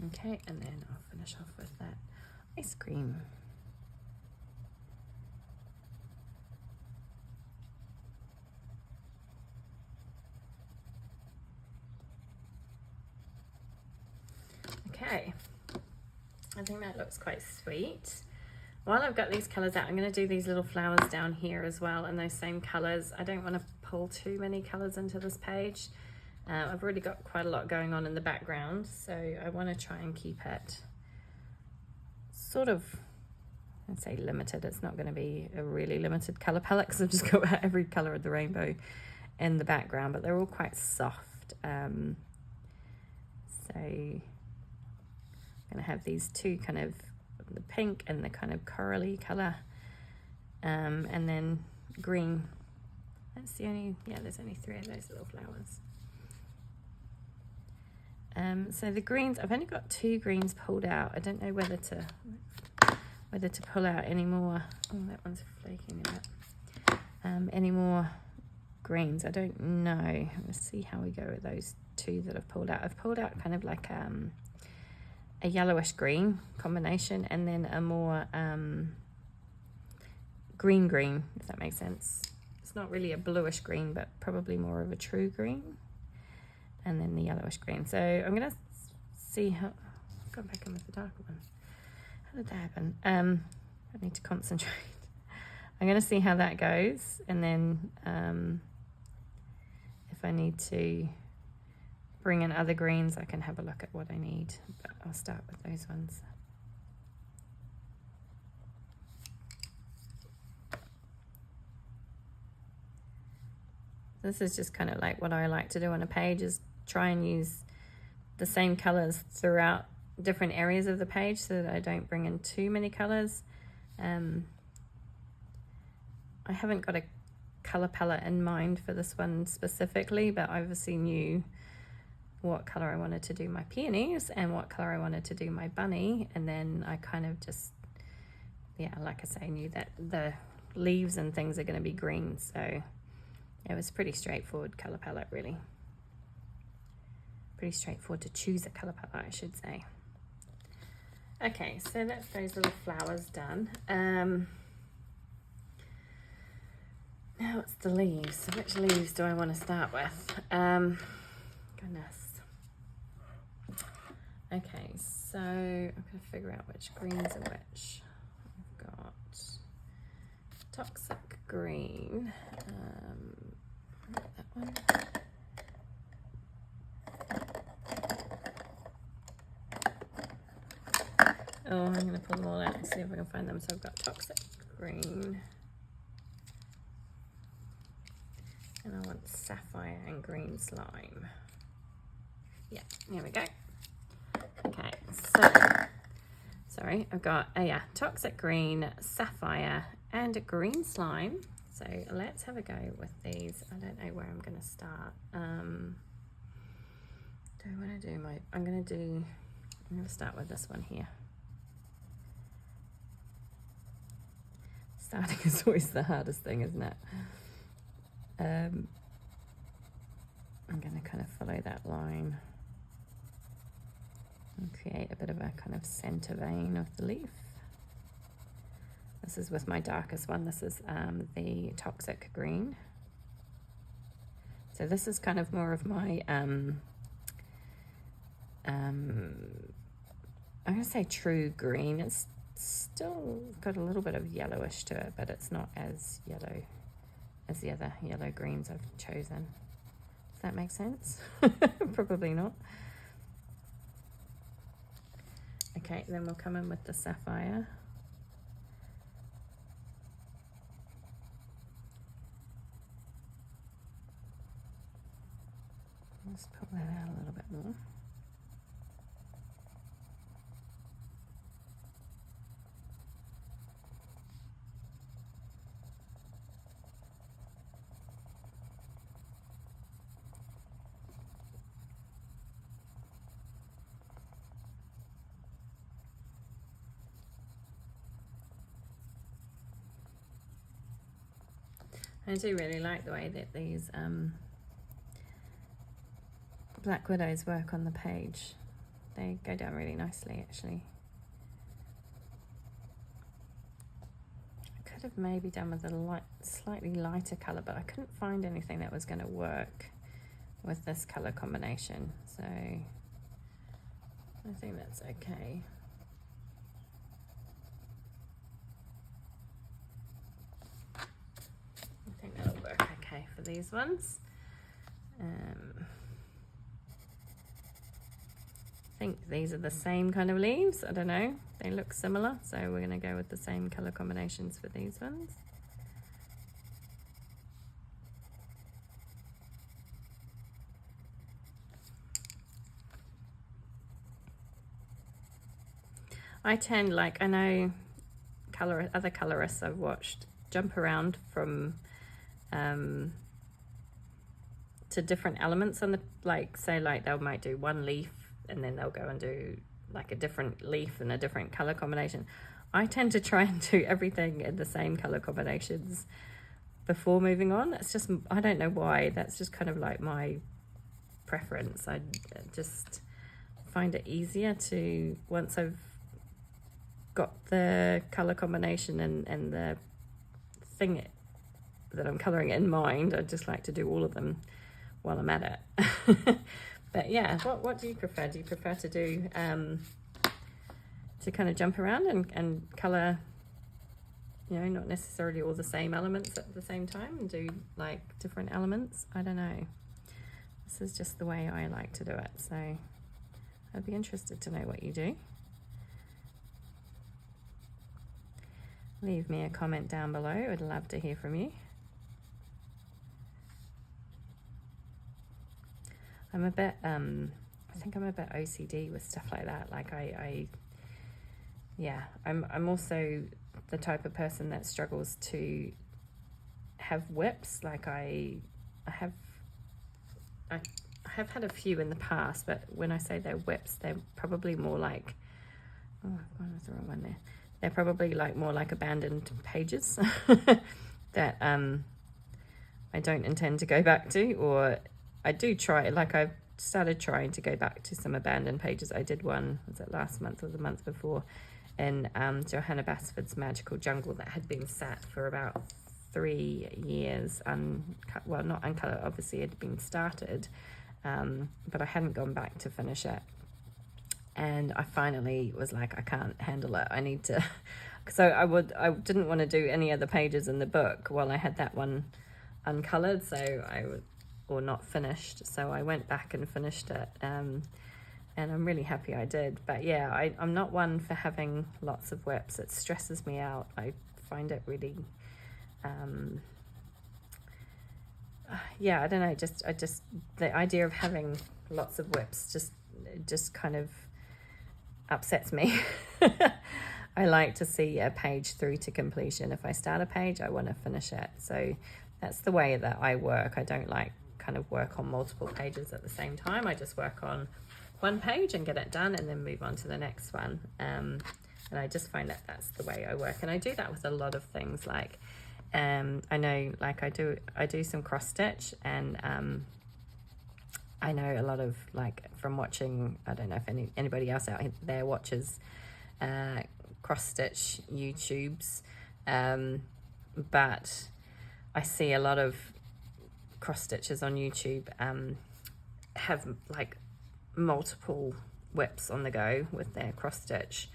Okay, and then I'll finish off with that ice cream. Okay, I think that looks quite sweet. While I've got these colours out, I'm going to do these little flowers down here as well in those same colours. I don't want to pull too many colours into this page. I've already got quite a lot going on in the background, so I want to try and keep it sort of, I'd say limited. It's not going to be a really limited colour palette because I've just got every colour of the rainbow in the background, but they're all quite soft. So I'm going to have these two kind of, the pink and the kind of corally colour, and then green. That's the only, yeah, there's only 3 of those little flowers. So the greens, I've only got 2 greens pulled out. I don't know whether to pull out any more. Oh, that one's flaking a bit. Any more greens, I don't know. Let's see how we go with those 2 that I've pulled out. I've pulled out kind of like a yellowish green combination, and then a more green, if that makes sense. It's not really a bluish green, but probably more of a true green. And then the yellowish green. So I'm going to see how, I've gone back in with the darker one. How did that happen? I need to concentrate. I'm going to see how that goes. And then if I need to bring in other greens, I can have a look at what I need. But I'll start with those ones. This is just kind of like what I like to do on a page, is try and use the same colors throughout different areas of the page so that I don't bring in too many colors. I haven't got a color palette in mind for this one specifically, but I obviously knew what color I wanted to do my peonies and what color I wanted to do my bunny, and then I kind of just, yeah, like I say, knew that the leaves and things are going to be green, so it was pretty straightforward color palette, really. Pretty straightforward to choose a color palette, I should say. Okay, so that's those little flowers done. Now it's the leaves. So which leaves do I want to start with? Goodness. Okay, so I'm going to figure out which greens are which. I've got toxic green. That one. Oh, I'm going to pull them all out and see if I can find them. So I've got toxic green. And I want sapphire and green slime. Yeah, here we go. Okay, so, sorry, I've got, toxic green, sapphire, and a green slime. So let's have a go with these. I don't know where I'm going to start. Do I want to do my, I'm going to start with this one here. Starting is always the hardest thing, isn't it? I'm going to kind of follow that line and create a bit of a kind of center vein of the leaf. This is with my darkest one. This is the toxic green. So this is kind of more of my, I'm going to say true green. It's still got a little bit of yellowish to it, but it's not as yellow as the other yellow greens I've chosen. Does that make sense? Probably not. Okay, then we'll come in with the sapphire. Let's pull that out a little bit more. I do really like the way that these Black Widows work on the page. They go down really nicely, actually. I could have maybe done with a slightly lighter colour, but I couldn't find anything that was going to work with this colour combination, so I think that's okay. I think that'll work okay for these ones. I think these are the same kind of leaves. I don't know. They look similar, so we're going to go with the same colour combinations for these ones. I tend, like, I know other colorists I've watched jump around from to different elements on the, like, say, like they might do one leaf and then they'll go and do like a different leaf and a different color combination. I tend to try and do everything in the same color combinations before moving on. It's just, I don't know why, that's just kind of like my preference. I just find it easier to, once I've got the color combination and the thing that I'm coloring in mind, I just like to do all of them while I'm at it. But yeah, what do you prefer? Do you prefer to do to kind of jump around and color, you know, not necessarily all the same elements at the same time, and do like different elements? I don't know. This is just the way I like to do it, so I'd be interested to know what you do. Leave me a comment down below. I'd love to hear from you. I'm a bit, I think I'm a bit OCD with stuff like that. Like I'm also the type of person that struggles to have whips. Like I have had a few in the past, but when I say they're whips, they're probably more like, oh, what was the wrong one there? They're probably like more like abandoned pages that I don't intend to go back to, or I do try, like I've started trying to go back to some abandoned pages. I did one, was it last month or the month before, in Johanna Basford's Magical Jungle that had been sat for about 3 years, well, not uncut, obviously it had been started, but I hadn't gone back to finish it. And I finally was like, I can't handle it. I need to, so I didn't want to do any other pages in the book while I had that one uncolored, or not finished. So I went back and finished it, and I'm really happy I did. But yeah, I'm not one for having lots of whips. It stresses me out. I find it really, yeah, I don't know. I just the idea of having lots of whips just kind of upsets me. I like to see a page through to completion. If I start a page, I want to finish it. So that's the way that I work. I don't like kind of work on multiple pages at the same time. I just work on one page and get it done and then move on to the next one. And I just find that that's the way I work. And I do that with a lot of things. Like I know, like I do some cross stitch, and I know a lot of, like, from watching, I don't know if anybody else out there watches cross stitch YouTubes, but I see a lot of cross stitchers on YouTube have like multiple whips on the go with their cross stitch,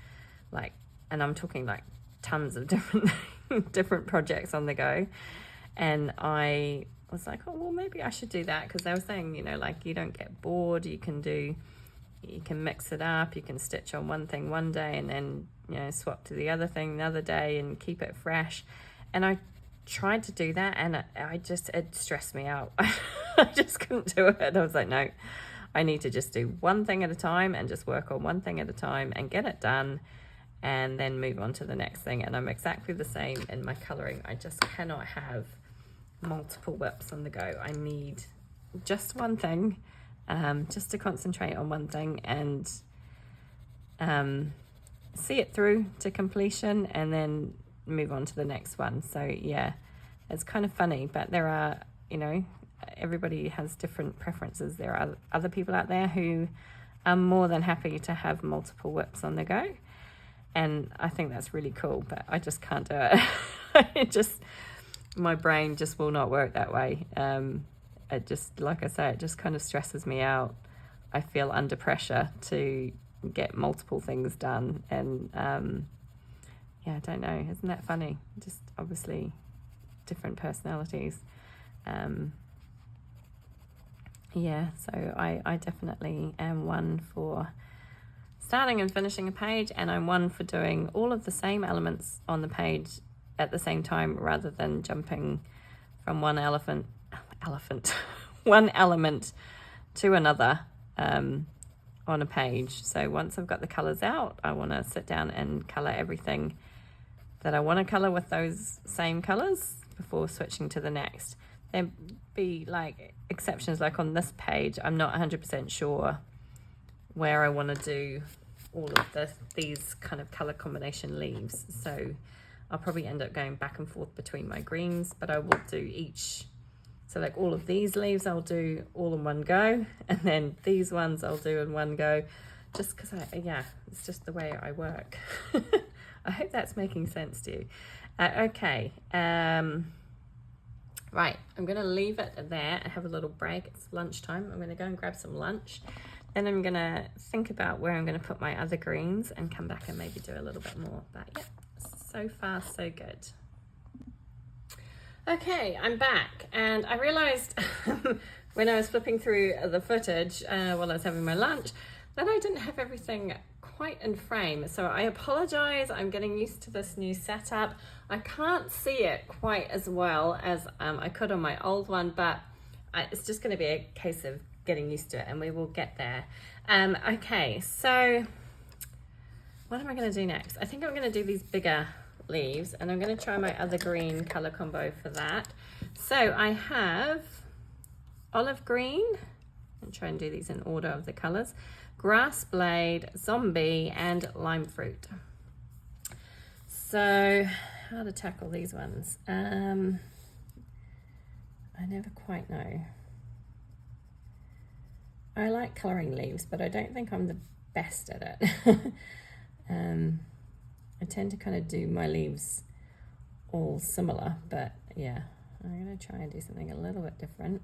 like, and I'm talking like tons of different projects on the go. And I was like, oh, well, maybe I should do that, because they were saying, you know, like, you don't get bored, you can mix it up, you can stitch on one thing one day and then, you know, swap to the other thing another day and keep it fresh. And I tried to do that, and it stressed me out. I just couldn't do it. I was like, no, I need to just do one thing at a time and just work on one thing at a time and get it done, and then move on to the next thing. And I'm exactly the same in my colouring. I just cannot have multiple whips on the go. I need just one thing, just to concentrate on one thing and see it through to completion, and then move on to the next one. So yeah, It's kind of funny, but there are, you know, everybody has different preferences. There are other people out there who are more than happy to have multiple whips on the go. And I think that's really cool, but I just can't do it. My brain just will not work that way. It just, like I say, it just kind of stresses me out. I feel under pressure to get multiple things done. And yeah, I don't know. Isn't that funny? Just obviously different personalities. Yeah, so I definitely am one for starting and finishing a page, and I'm one for doing all of the same elements on the page at the same time rather than jumping from one one element to another on a page. So once I've got the colors out, I want to sit down and color everything that I want to color with those same colors before switching to the next. There'd be like exceptions, like on this page, I'm not 100% sure where I want to do all of these kind of color combination leaves. So I'll probably end up going back and forth between my greens, but I will do each. So like all of these leaves, I'll do all in one go. And then these ones I'll do in one go, just because yeah, it's just the way I work. I hope that's making sense to you. Okay. Right, I'm going to leave it there and have a little break. It's lunchtime. I'm going to go and grab some lunch. Then I'm going to think about where I'm going to put my other greens and come back and maybe do a little bit more. But yeah, so far so good. Okay, I'm back, and I realized when I was flipping through the footage while I was having my lunch that I didn't have everything quite in frame. So I apologize. I'm getting used to this new setup. I can't see it quite as well as I could on my old one, but it's just going to be a case of getting used to it, and we will get there. Okay, so what am I going to do next? I think I'm going to do these bigger leaves, and I'm going to try my other green color combo for that. So I have olive green. I'll try and do these in order of the colors. Grass blade, zombie, and lime fruit. So how to tackle these ones? I never quite know. I like coloring leaves, but I don't think I'm the best at it. I tend to kind of do my leaves all similar, but yeah, I'm going to try and do something a little bit different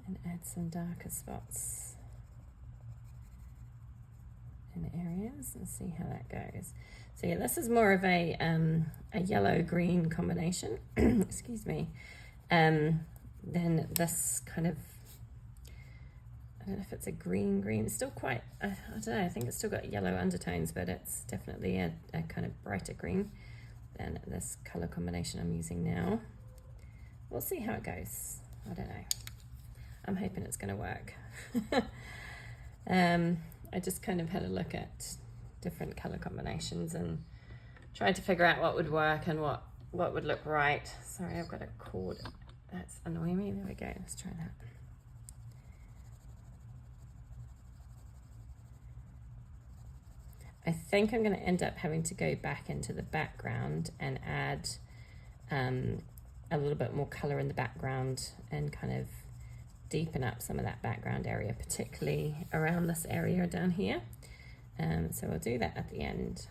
and add some darker spots in areas and see how that goes. So yeah, this is more of a yellow-green combination, excuse me, than this kind of, I don't know if it's a green. It's still quite, I don't know, I think it's still got yellow undertones, but it's definitely a kind of brighter green than this color combination I'm using now. We'll see how it goes. I don't know. I'm hoping it's going to work. I just kind of had a look at different color combinations and tried to figure out what would work and what would look right. Sorry, I've got a cord that's annoying me. There we go. Let's try that. I think I'm going to end up having to go back into the background and add a little bit more color in the background and kind of deepen up some of that background area, particularly around this area down here. So I'll do that at the end.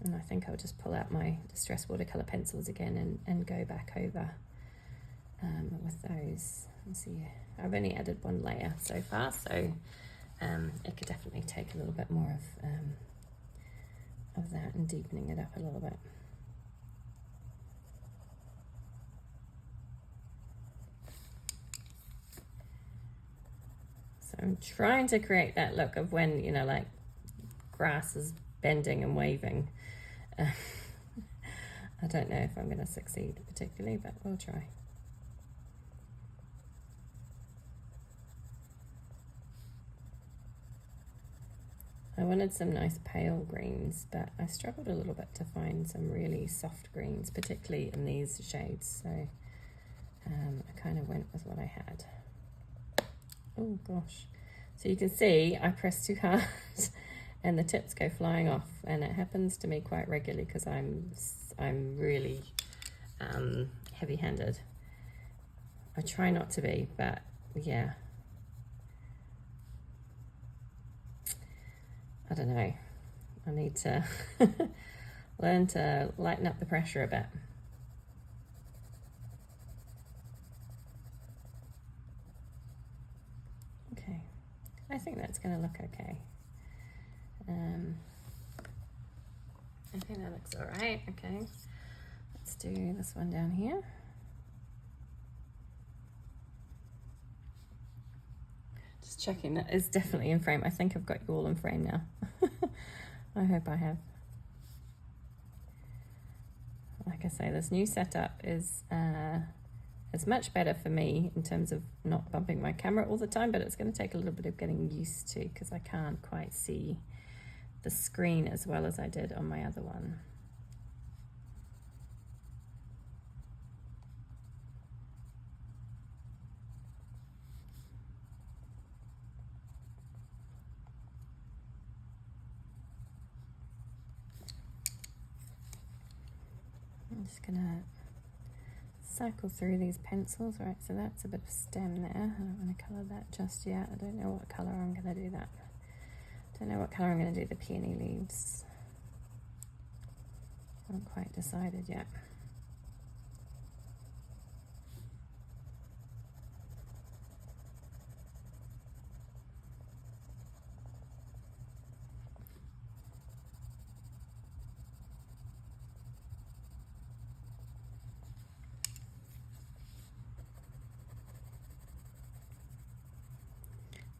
And I think I'll just pull out my Distress Watercolor pencils again and go back over with those. Let's see, I've only added one layer so far, so it could definitely take a little bit more of that and deepening it up a little bit. So I'm trying to create that look of when, you know, like grass is bending and waving. I don't know if I'm going to succeed particularly, but we'll try. I wanted some nice pale greens, but I struggled a little bit to find some really soft greens, particularly in these shades. So I kind of went with what I had. Oh gosh. So you can see I pressed too hard and the tips go flying off, and it happens to me quite regularly because I'm really heavy-handed. I try not to be, but yeah, I don't know. I need to learn to lighten up the pressure a bit. Okay, I think that's going to look okay. I think that looks all right. Okay, let's do this one down here. Just checking that is definitely in frame. I think I've got you all in frame now. I hope I have. Like I say, this new setup is much better for me in terms of not bumping my camera all the time, but it's going to take a little bit of getting used to because I can't quite see the screen as well as I did on my other one. I'm just gonna cycle through these pencils. Right, so that's a bit of stem there. I don't want to colour that just yet. I don't know what colour I'm going to do that. Don't know what colour I'm going to do the peony leaves. Haven't quite decided yet.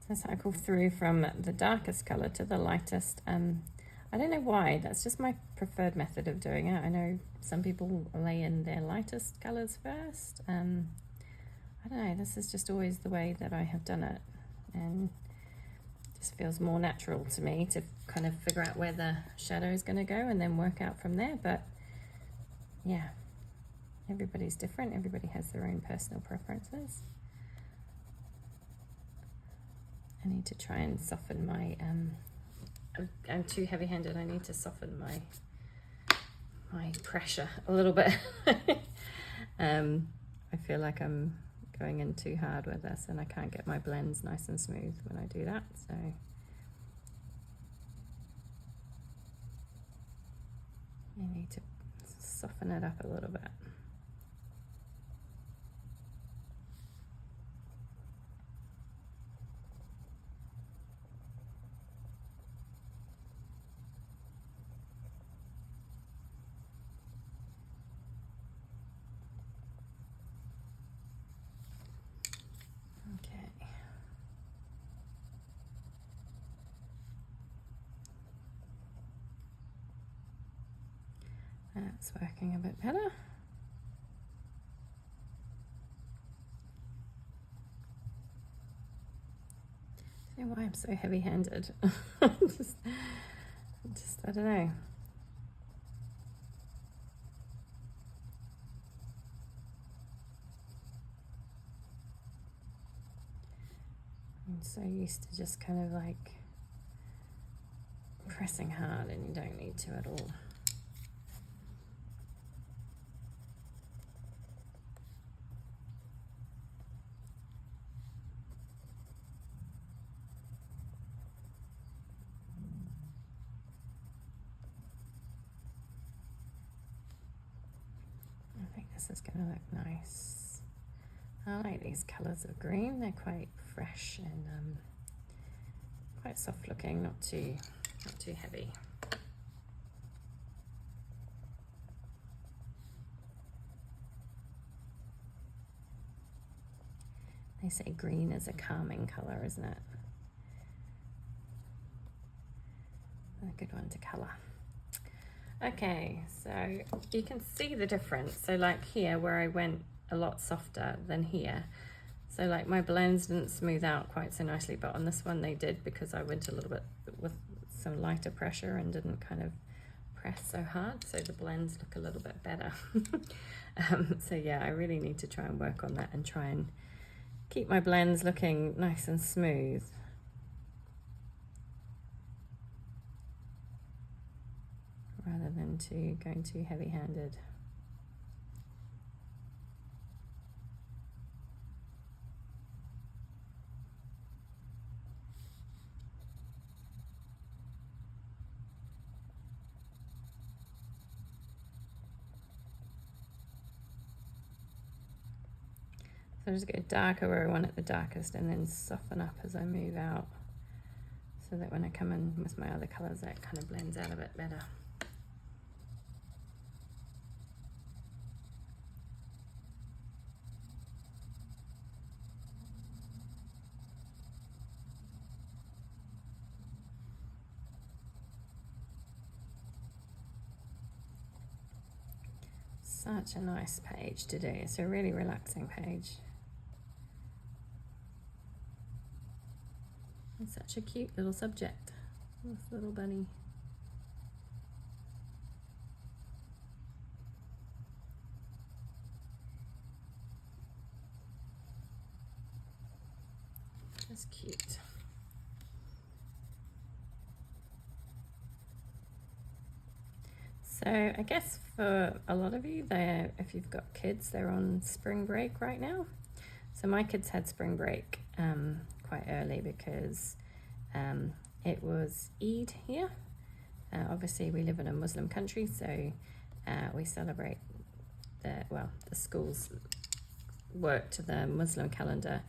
So cycle through from the darkest colour to the lightest. I don't know why, that's just my preferred method of doing it. I know some people lay in their lightest colours first. I don't know, this is just always the way that I have done it, and it just feels more natural to me to kind of figure out where the shadow is going to go and then work out from there. But yeah, everybody's different, everybody has their own personal preferences. I need to try and soften my, I'm too heavy-handed. I need to soften my pressure a little bit. I feel like I'm going in too hard with this and I can't get my blends nice and smooth when I do that, so. I need to soften it up a little bit. That's working a bit better. I don't know why I'm so heavy-handed. just I don't know. I'm so used to just kind of like pressing hard, and you don't need to at all. This is going to look nice. I like these colours of green. They're quite fresh and quite soft looking, not too heavy. They say green is a calming colour, isn't it? A good one to colour. Okay, so you can see the difference. So like here where I went a lot softer than here, so like my blends didn't smooth out quite so nicely, but on this one they did because I went a little bit with some lighter pressure and didn't kind of press so hard, so the blends look a little bit better. So yeah, I really need to try and work on that and try and keep my blends looking nice and smooth. into going too heavy-handed. So I'm just go darker where I want it the darkest and then soften up as I move out, so that when I come in with my other colours that kind of blends out a bit better. Such a nice page to do. It's a really relaxing page. It's such a cute little subject, this little bunny. Just cute. So I guess for a lot of you, if you've got kids, they're on spring break right now. So my kids had spring break quite early because it was Eid here. Obviously we live in a Muslim country, so we celebrate the schools work to the Muslim calendar,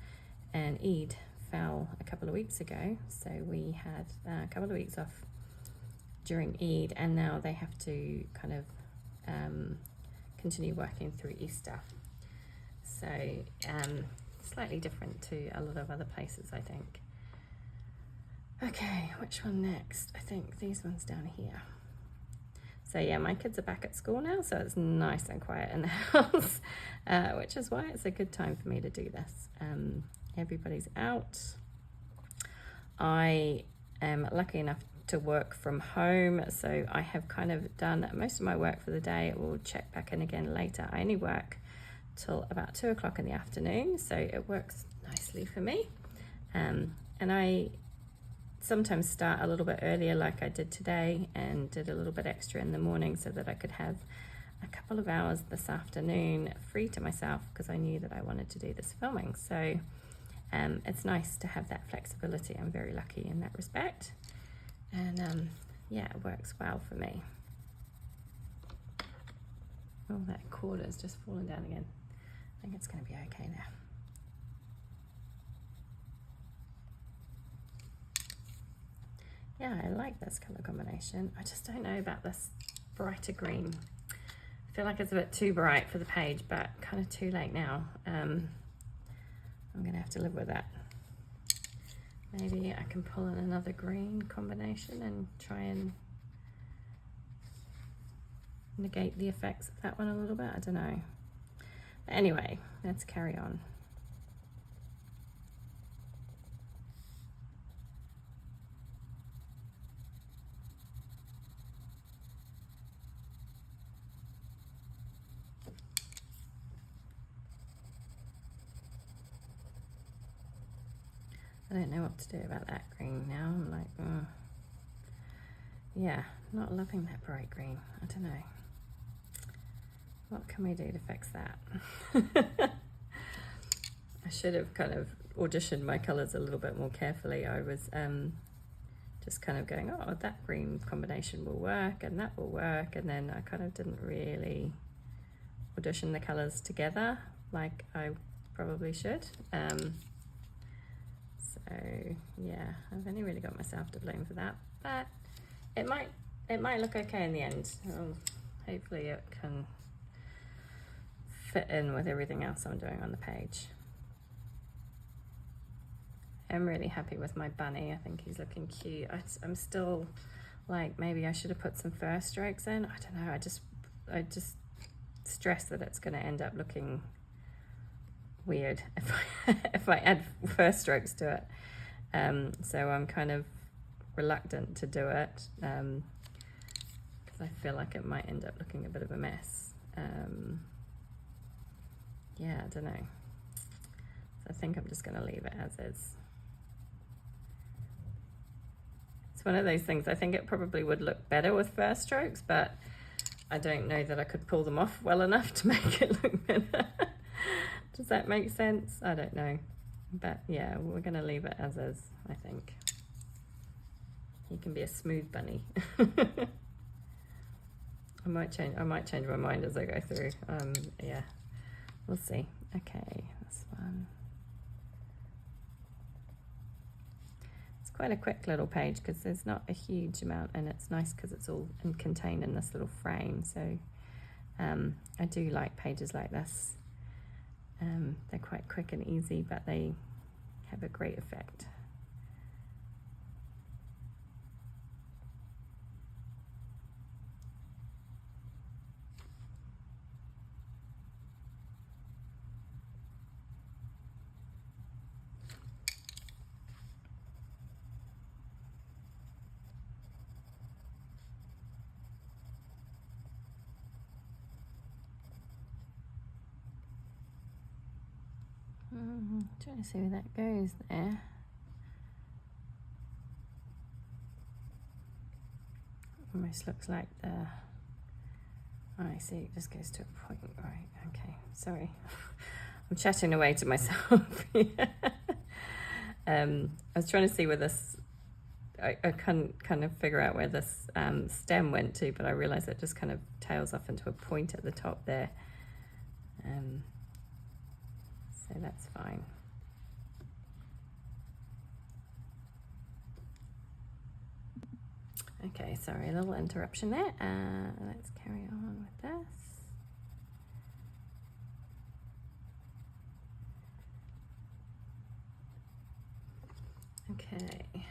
and Eid fell a couple of weeks ago, so we had a couple of weeks off during Eid, and now they have to kind of continue working through Easter. So slightly different to a lot of other places, I think. Okay, which one next? I think these ones down here. So yeah, my kids are back at school now, so it's nice and quiet in the house, which is why it's a good time for me to do this. Everybody's out. I am lucky enough to work from home, so I have kind of done most of my work for the day. I will check back in again later. I only work till about 2 o'clock in the afternoon, so it works nicely for me. And I sometimes start a little bit earlier like I did today, and did a little bit extra in the morning so that I could have a couple of hours this afternoon free to myself, because I knew that I wanted to do this filming. So it's nice to have that flexibility. I'm very lucky in that respect, and yeah, it works well for me. Oh, that cord has just fallen down again. I think it's going to be okay now. Yeah, I like this color combination. I just don't know about this brighter green. I feel like it's a bit too bright for the page, but kind of too late now. I'm gonna have to live with that. Maybe I can pull in another green combination and try and negate the effects of that one a little bit. I don't know. But anyway, let's carry on. I don't know what to do about that green now. I'm like, oh. Yeah, not loving that bright green. I don't know. What can we do to fix that? I should have kind of auditioned my colours a little bit more carefully. I was just kind of going, oh, that green combination will work and that will work. And then I kind of didn't really audition the colours together like I probably should. So yeah, I've only really got myself to blame for that, but it might look okay in the end. Hopefully it can fit in with everything else I'm doing on the page. I'm really happy with my bunny. I think he's looking cute. I'm still like, maybe I should have put some fur strokes in. I don't know. I just stress that it's going to end up looking weird if I add fur strokes to it. So I'm kind of reluctant to do it because I feel like it might end up looking a bit of a mess. Yeah, I don't know. So I think I'm just going to leave it as is. It's one of those things, I think it probably would look better with fur strokes, but I don't know that I could pull them off well enough to make it look better. Does that make sense? I don't know. But yeah, we're going to leave it as is, I think. He can be a smooth bunny. I might change my mind as I go through. Yeah, we'll see. Okay, this one. It's quite a quick little page because there's not a huge amount, and it's nice because it's all contained in this little frame. So I do like pages like this. They're quite quick and easy, but they have a great effect. Trying to see where that goes there. Almost looks like the... Oh, I see, it just goes to a point. Right, okay, sorry. I'm chatting away to myself. I was trying to see where this... I couldn't kind of figure out where this stem went to, but I realised it just kind of tails off into a point at the top there. So that's fine. Okay, sorry, a little interruption there. Let's carry on with this. Okay.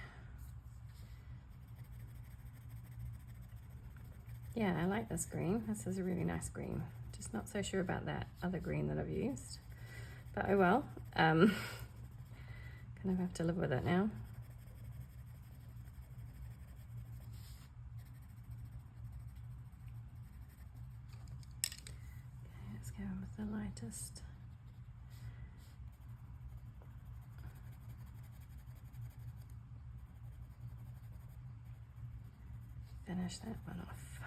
Yeah, I like this green. This is a really nice green. Just not so sure about that other green that I've used. But oh well. Kind of have to live with it now. Okay, let's go with the lightest. Finish that one off.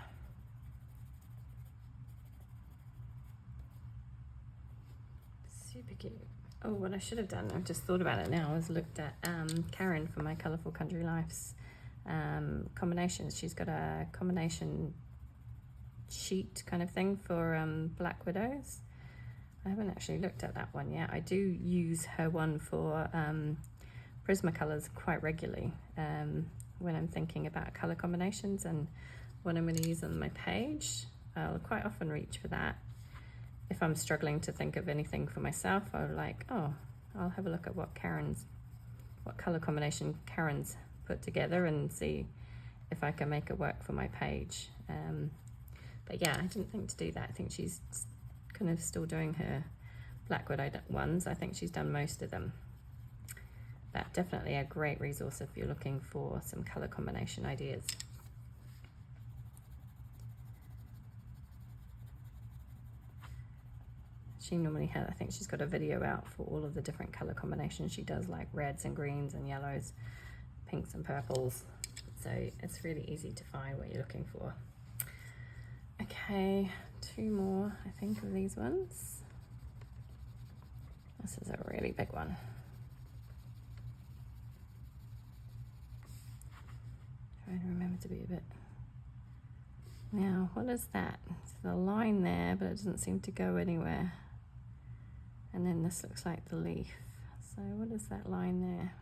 Super cute. Oh, what I should have done, I've just thought about it now, is looked at Karen from my Colourful Country Life's combinations. She's got a combination sheet kind of thing for Black Widows. I haven't actually looked at that one yet. I do use her one for Prismacolors quite regularly when I'm thinking about colour combinations and what I'm going to use on my page. I'll quite often reach for that. If I'm struggling to think of anything for myself, I'm like, oh, I'll have a look at what colour combination Karen's put together and see if I can make it work for my page. But yeah, I didn't think to do that. I think she's kind of still doing her Black Widow ones. I think she's done most of them. But definitely a great resource if you're looking for some colour combination ideas. She normally has, I think she's got a video out for all of the different colour combinations she does, like reds and greens and yellows, pinks and purples. So it's really easy to find what you're looking for. Okay, two more, I think, of these ones. This is a really big one. Trying to remember to be a bit. Now, what is that? It's the line there, but it doesn't seem to go anywhere. And then this looks like the leaf. So what is that line there?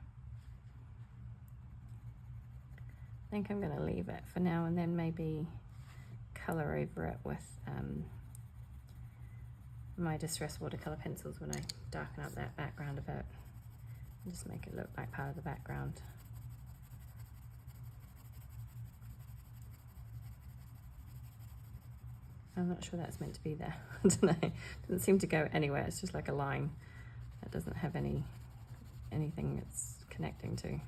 I think I'm going to leave it for now and then maybe colour over it with my Distress watercolour pencils when I darken up that background a bit. And just make it look like part of the background. I'm not sure that's meant to be there. I don't know. It doesn't seem to go anywhere. It's just like a line that doesn't have anything it's connecting to.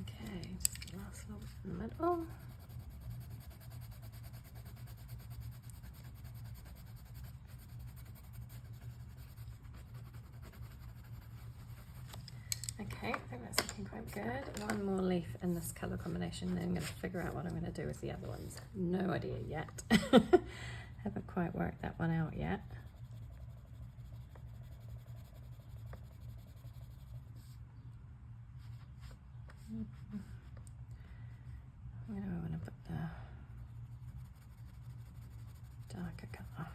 Okay, just the last little bit in the middle. Okay, I think that's looking quite good. One more leaf in this colour combination, then I'm going to figure out what I'm going to do with the other ones. No idea yet. Haven't quite worked that one out yet. Where do I want to put the darker colour?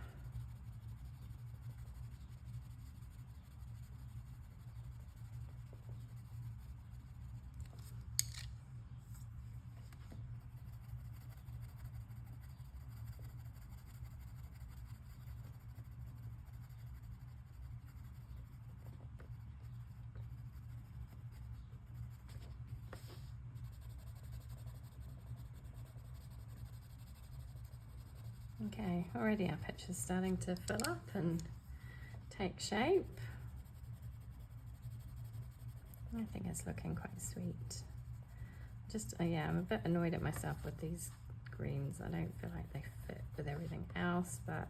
Okay, already our picture's starting to fill up and take shape. I think it's looking quite sweet. Just, yeah, I'm a bit annoyed at myself with these greens. I don't feel like they fit with everything else, but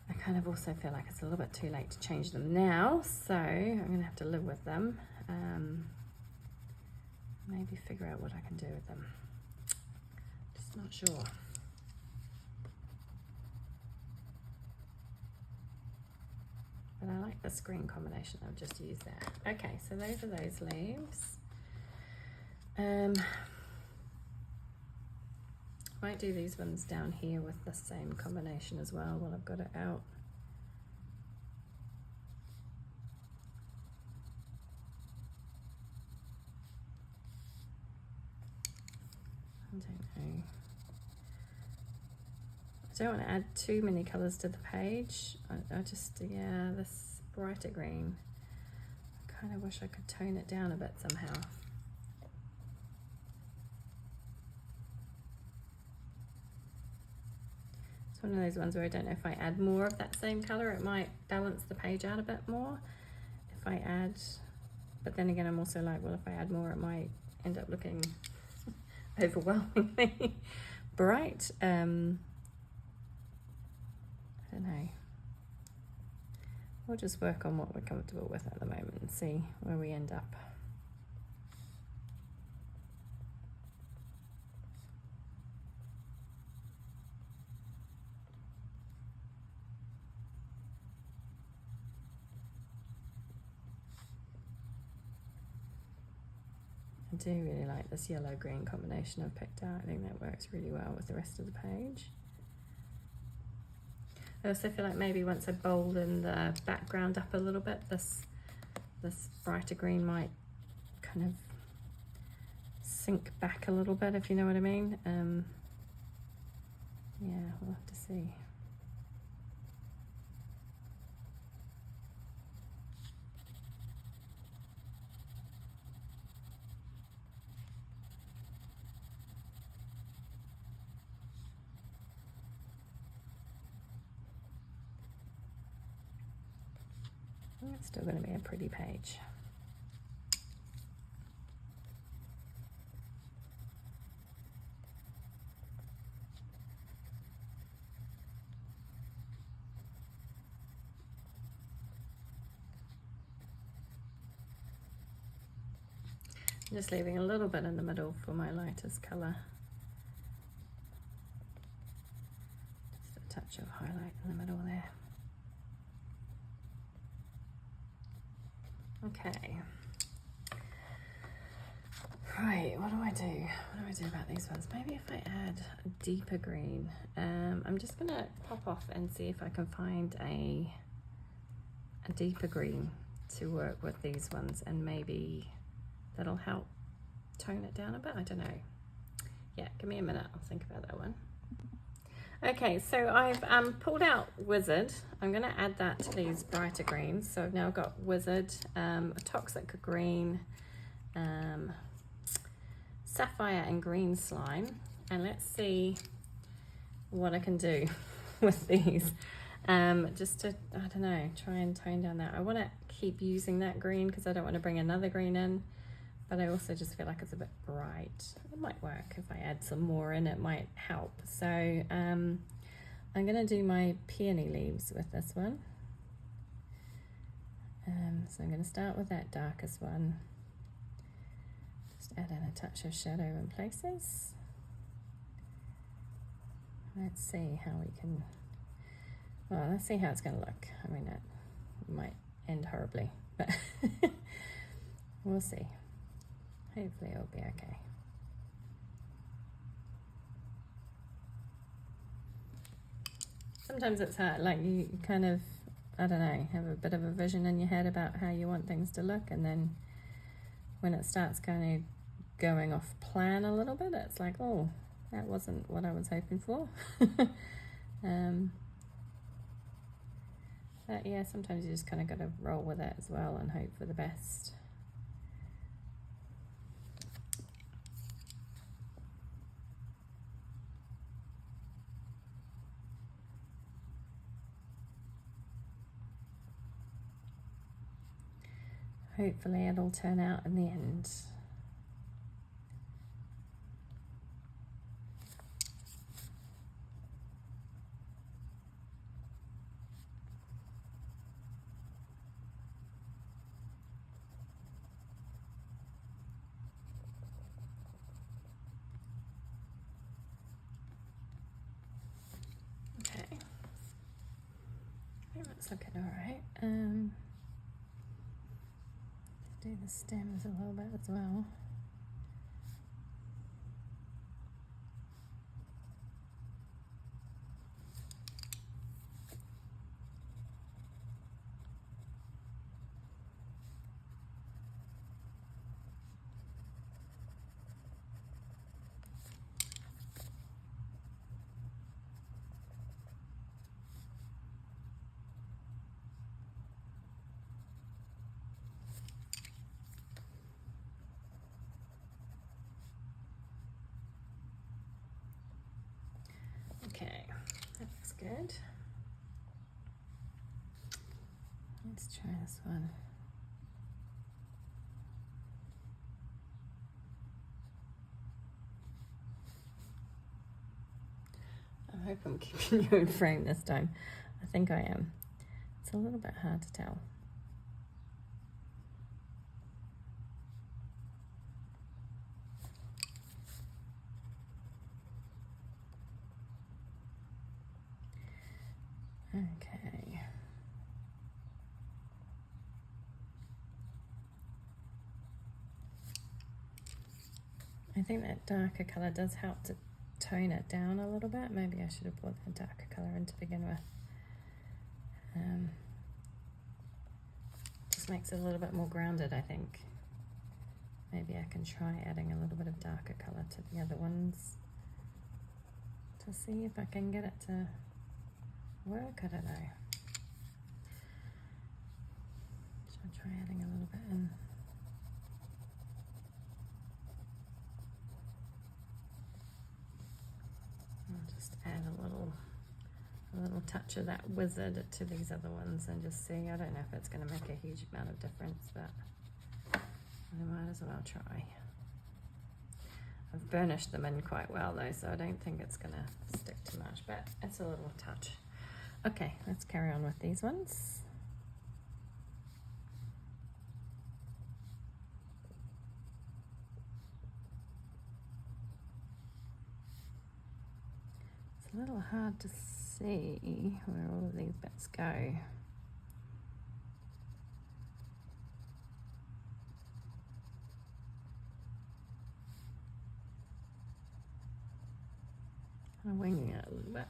I kind of also feel like it's a little bit too late to change them now, so I'm gonna have to live with them. Maybe figure out what I can do with them. Just not sure. But I like this green combination I've just used there. Okay, so those are those leaves. Might do these ones down here with the same combination as well while I've got it out. I don't know. I don't want to add too many colours to the page. I just, yeah, this brighter green, I kind of wish I could tone it down a bit somehow. It's one of those ones where I don't know if I add more of that same colour, it might balance the page out a bit more. If I add, but then again, I'm also like, well, if I add more, it might end up looking overwhelmingly bright. I don't know. We'll just work on what we're comfortable with at the moment and see where we end up. I do really like this yellow-green combination I've picked out. I think that works really well with the rest of the page. I also feel like maybe once I bolden the background up a little bit, this brighter green might kind of sink back a little bit, if you know what I mean. Yeah, we'll have to see. It's still going to be a pretty page. I'm just leaving a little bit in the middle for my lightest colour. Just a touch of highlight in the middle there. Okay. Right, what do I do? What do I do about these ones? Maybe if I add a deeper green. I'm just gonna pop off and see if I can find a deeper green to work with these ones, and maybe that'll help tone it down a bit. I don't know. Yeah, give me a minute. I'll think about that one. Okay, so I've pulled out Wizard. I'm going to add that to these brighter greens. So I've now got Wizard, a Toxic Green, Sapphire and Green Slime. And let's see what I can do with these. Just to, I don't know, try and tone down that. I want to keep using that green because I don't want to bring another green in. but I also just feel like it's a bit bright. It might work if I add some more in, it might help. So I'm gonna do my peony leaves with this one. So I'm gonna start with that darkest one. Just add in a touch of shadow in places. Let's see how we can, well, let's see how it's gonna look. I mean, it might end horribly, but we'll see. Hopefully it'll be okay. Sometimes it's hard, like you kind of, I don't know, have a bit of a vision in your head about how you want things to look, and then when it starts kind of going off plan a little bit, it's like, oh, that wasn't what I was hoping for. But yeah, sometimes you just kind of got to roll with it as well and hope for the best. Hopefully it'll turn out in the end. Okay, that's looking all right. Do the stems a little bit as well. Okay, that looks good. Let's try this one. I hope I'm keeping you in frame this time. I think I am. It's a little bit hard to tell. Okay. I think that darker colour does help to tone it down a little bit. Maybe I should have brought the darker colour in to begin with. Just makes it a little bit more grounded, I think. Maybe I can try adding a little bit of darker colour to the other ones to see if I can get it to work. I don't know. Should I try adding a little bit in? I'll just add a little touch of that wizard to these other ones and just see. I don't know if it's going to make a huge amount of difference, but I might as well try. I've burnished them in quite well though, so I don't think it's going to stick too much, but it's a little touch. Okay, let's carry on with these ones. It's a little hard to see where all of these bits go. I'm winging it a little bit.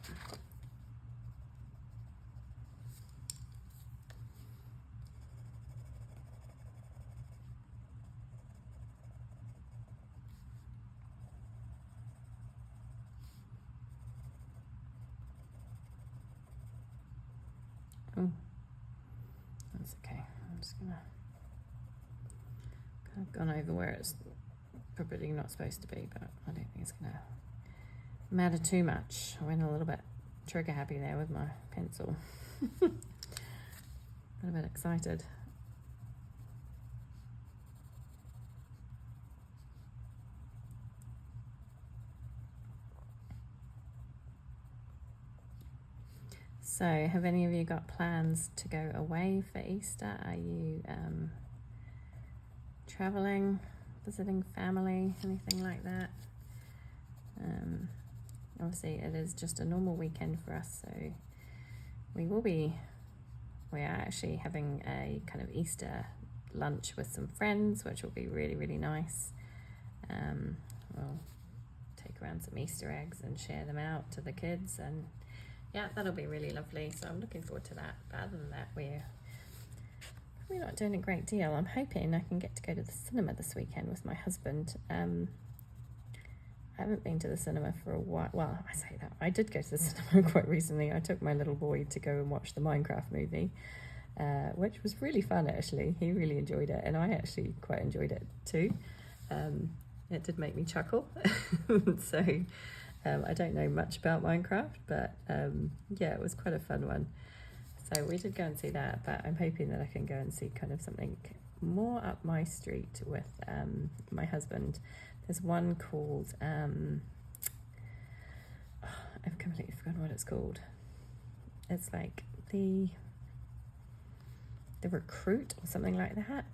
Oh, that's okay. I'm just gonna kind of gone over where it's probably not supposed to be, but I don't think it's gonna matter too much. I went a little bit trigger happy there with my pencil. Got a bit excited. So have any of you got plans to go away for Easter? Are you traveling, visiting family, anything like that? Obviously it is just a normal weekend for us, so we are actually having a kind of Easter lunch with some friends, which will be really, really nice. We'll take around some Easter eggs and share them out to the kids, and yeah, that'll be really lovely. So I'm looking forward to that. But other than that, we're not doing a great deal. I'm hoping I can get to go to the cinema this weekend with my husband. I haven't been to the cinema for a while. Well, I say that. I did go to the cinema quite recently. I took my little boy to go and watch the Minecraft movie, which was really fun, actually. He really enjoyed it, and I actually quite enjoyed it too. It did make me chuckle. So I don't know much about Minecraft, but yeah, it was quite a fun one. So we did go and see that, but I'm hoping that I can go and see kind of something more up my street with my husband. There's one called, I've completely forgotten what it's called. It's like the Recruit or something like that.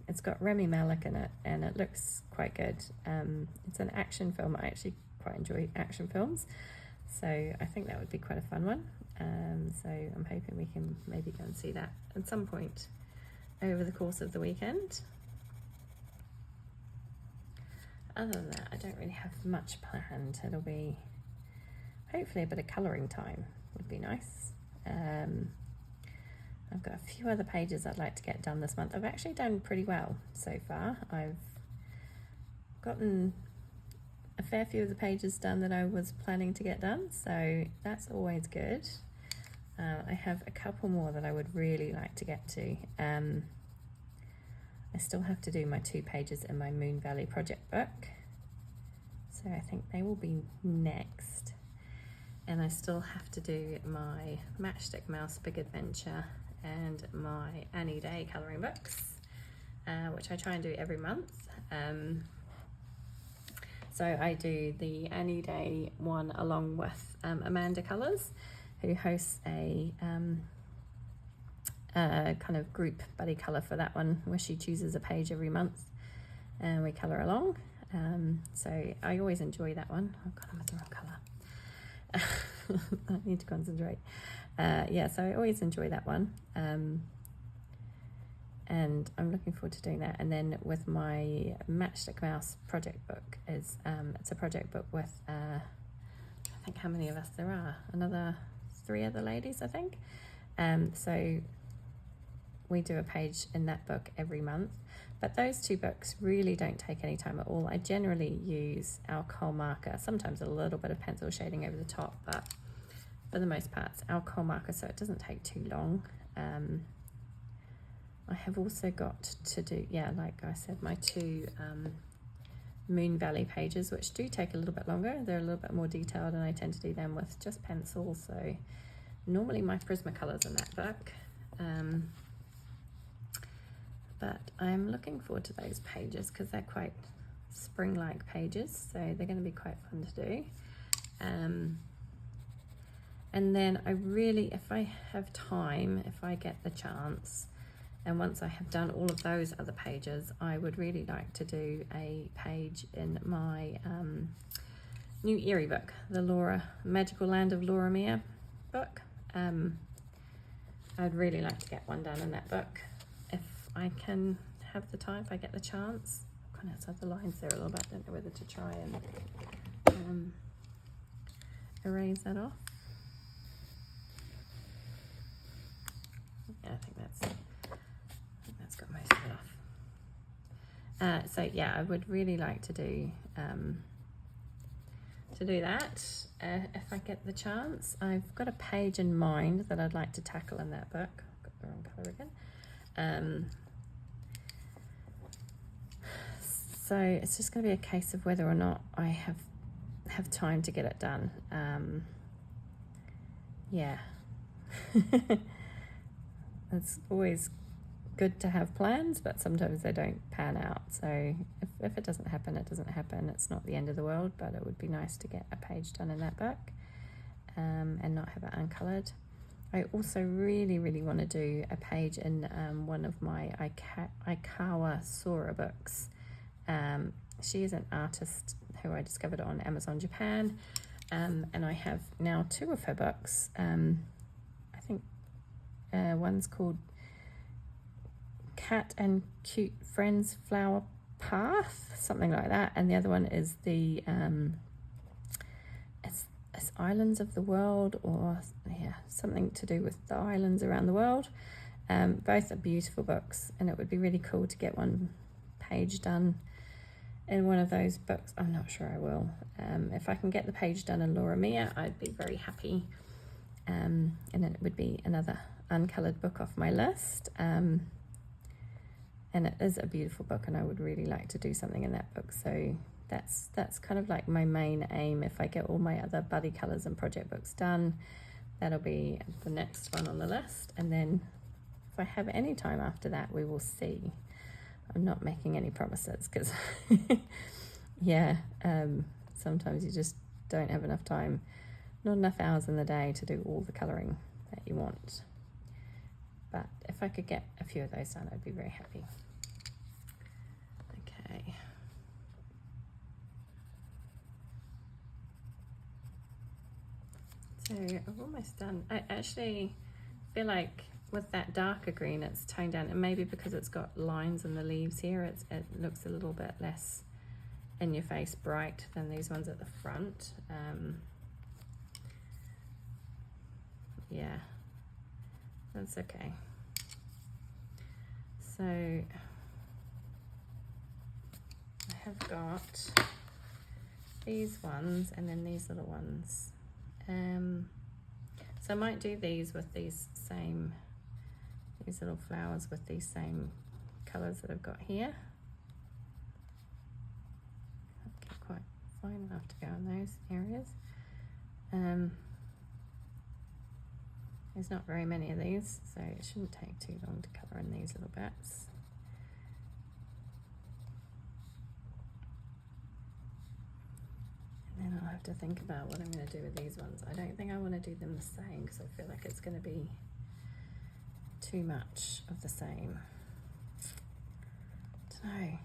It's got Remy Malek in it, and it looks quite good. It's an action film. I actually quite enjoy action films, so I think that would be quite a fun one. So I'm hoping we can maybe go and see that at some point over the course of the weekend. Other than that, I don't really have much planned. It'll be hopefully a bit of colouring time would be nice. I've got a few other pages I'd like to get done this month. I've actually done pretty well so far. I've gotten a fair few of the pages done that I was planning to get done, so that's always good. I have a couple more that I would really like to get to. I still have to do my 2 pages in my Moon Valley project book, so I think they will be next. And I still have to do my Matchstick Mouse Big Adventure and my Annie Day colouring books, which I try and do every month. So I do the Annie Day one along with Amanda Colours, who hosts a kind of group buddy colour for that one, where she chooses a page every month and we colour along. So I always enjoy that one. Oh god, I'm with the wrong colour. I need to concentrate. Yeah, so I always enjoy that one. And I'm looking forward to doing that. And then with my Matchstick Mouse project book, it's a project book with I think how many of us there are? Another 3 other ladies, I think. So we do a page in that book every month, but those 2 books really don't take any time at all. I generally use alcohol marker, sometimes a little bit of pencil shading over the top, but for the most part it's alcohol marker, so it doesn't take too long. I have also got to do, yeah, like I said, my 2 Moon Valley pages, which do take a little bit longer. They're a little bit more detailed, and I tend to do them with just pencil, so normally my Prismacolors in that book. But I'm looking forward to those pages because they're quite spring-like pages, so they're going to be quite fun to do. And then I really, if I have time, if I get the chance, and once I have done all of those other pages, I would really like to do a page in my new Erie book, the Magical Land of Laura Mere book. I'd really like to get one done in that book if I can have the time, if I get the chance. I've gone outside the lines there a little bit. I don't know whether to try and erase that off. Yeah, I think that's got most of it off. So yeah, I would really like to do that if I get the chance. I've got a page in mind that I'd like to tackle in that book. I've got the wrong colour again. So it's just going to be a case of whether or not I have time to get it done. Yeah. It's always good to have plans, but sometimes they don't pan out. So if it doesn't happen, it doesn't happen. It's not the end of the world, but it would be nice to get a page done in that book and not have it uncoloured. I also really want to do a page in one of my Aikawa Sora books. She is an artist who I discovered on Amazon Japan, and I have now 2 of her books. I think one's called Cat and Cute Friends Flower Path, something like that, and the other one is the it's Islands of the World, or yeah, something to do with the islands around the world. Both are beautiful books, and it would be really cool to get one page done in one of those books. I'm not sure I will. If I can get the page done in Laura Mia, I'd be very happy, and then it would be another uncoloured book off my list. And it is a beautiful book, and I would really like to do something in that book. So that's kind of like my main aim. If I get all my other buddy colours and project books done, that'll be the next one on the list. And then if I have any time after that, we will see. I'm not making any promises because yeah, sometimes you just don't have enough time, not enough hours in the day to do all the colouring that you want. But if I could get a few of those done, I'd be very happy. Okay. So I've almost done. I actually feel like with that darker green, it's toned down, and maybe because it's got lines in the leaves here, it looks a little bit less in your face bright than these ones at the front. Yeah, that's okay. So I have got these ones and then these little ones. So I might do these with these little flowers with these same colours that I've got here. Can't get quite fine enough to go in those areas. There's not very many of these, so it shouldn't take too long to colour in these little bits. And then I'll have to think about what I'm going to do with these ones. I don't think I want to do them the same because I feel like it's going to be too much of the same. I don't know.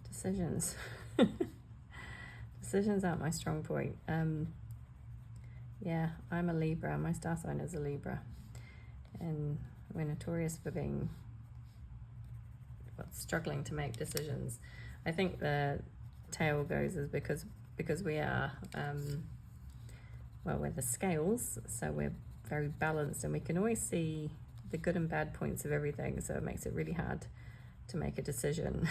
Decisions. Decisions aren't my strong point. Yeah, I'm a Libra. My star sign is a Libra, and we're notorious for being struggling to make decisions. I think the tale goes is because we are we're the scales, so we're very balanced, and we can always see the good and bad points of everything, so it makes it really hard to make a decision.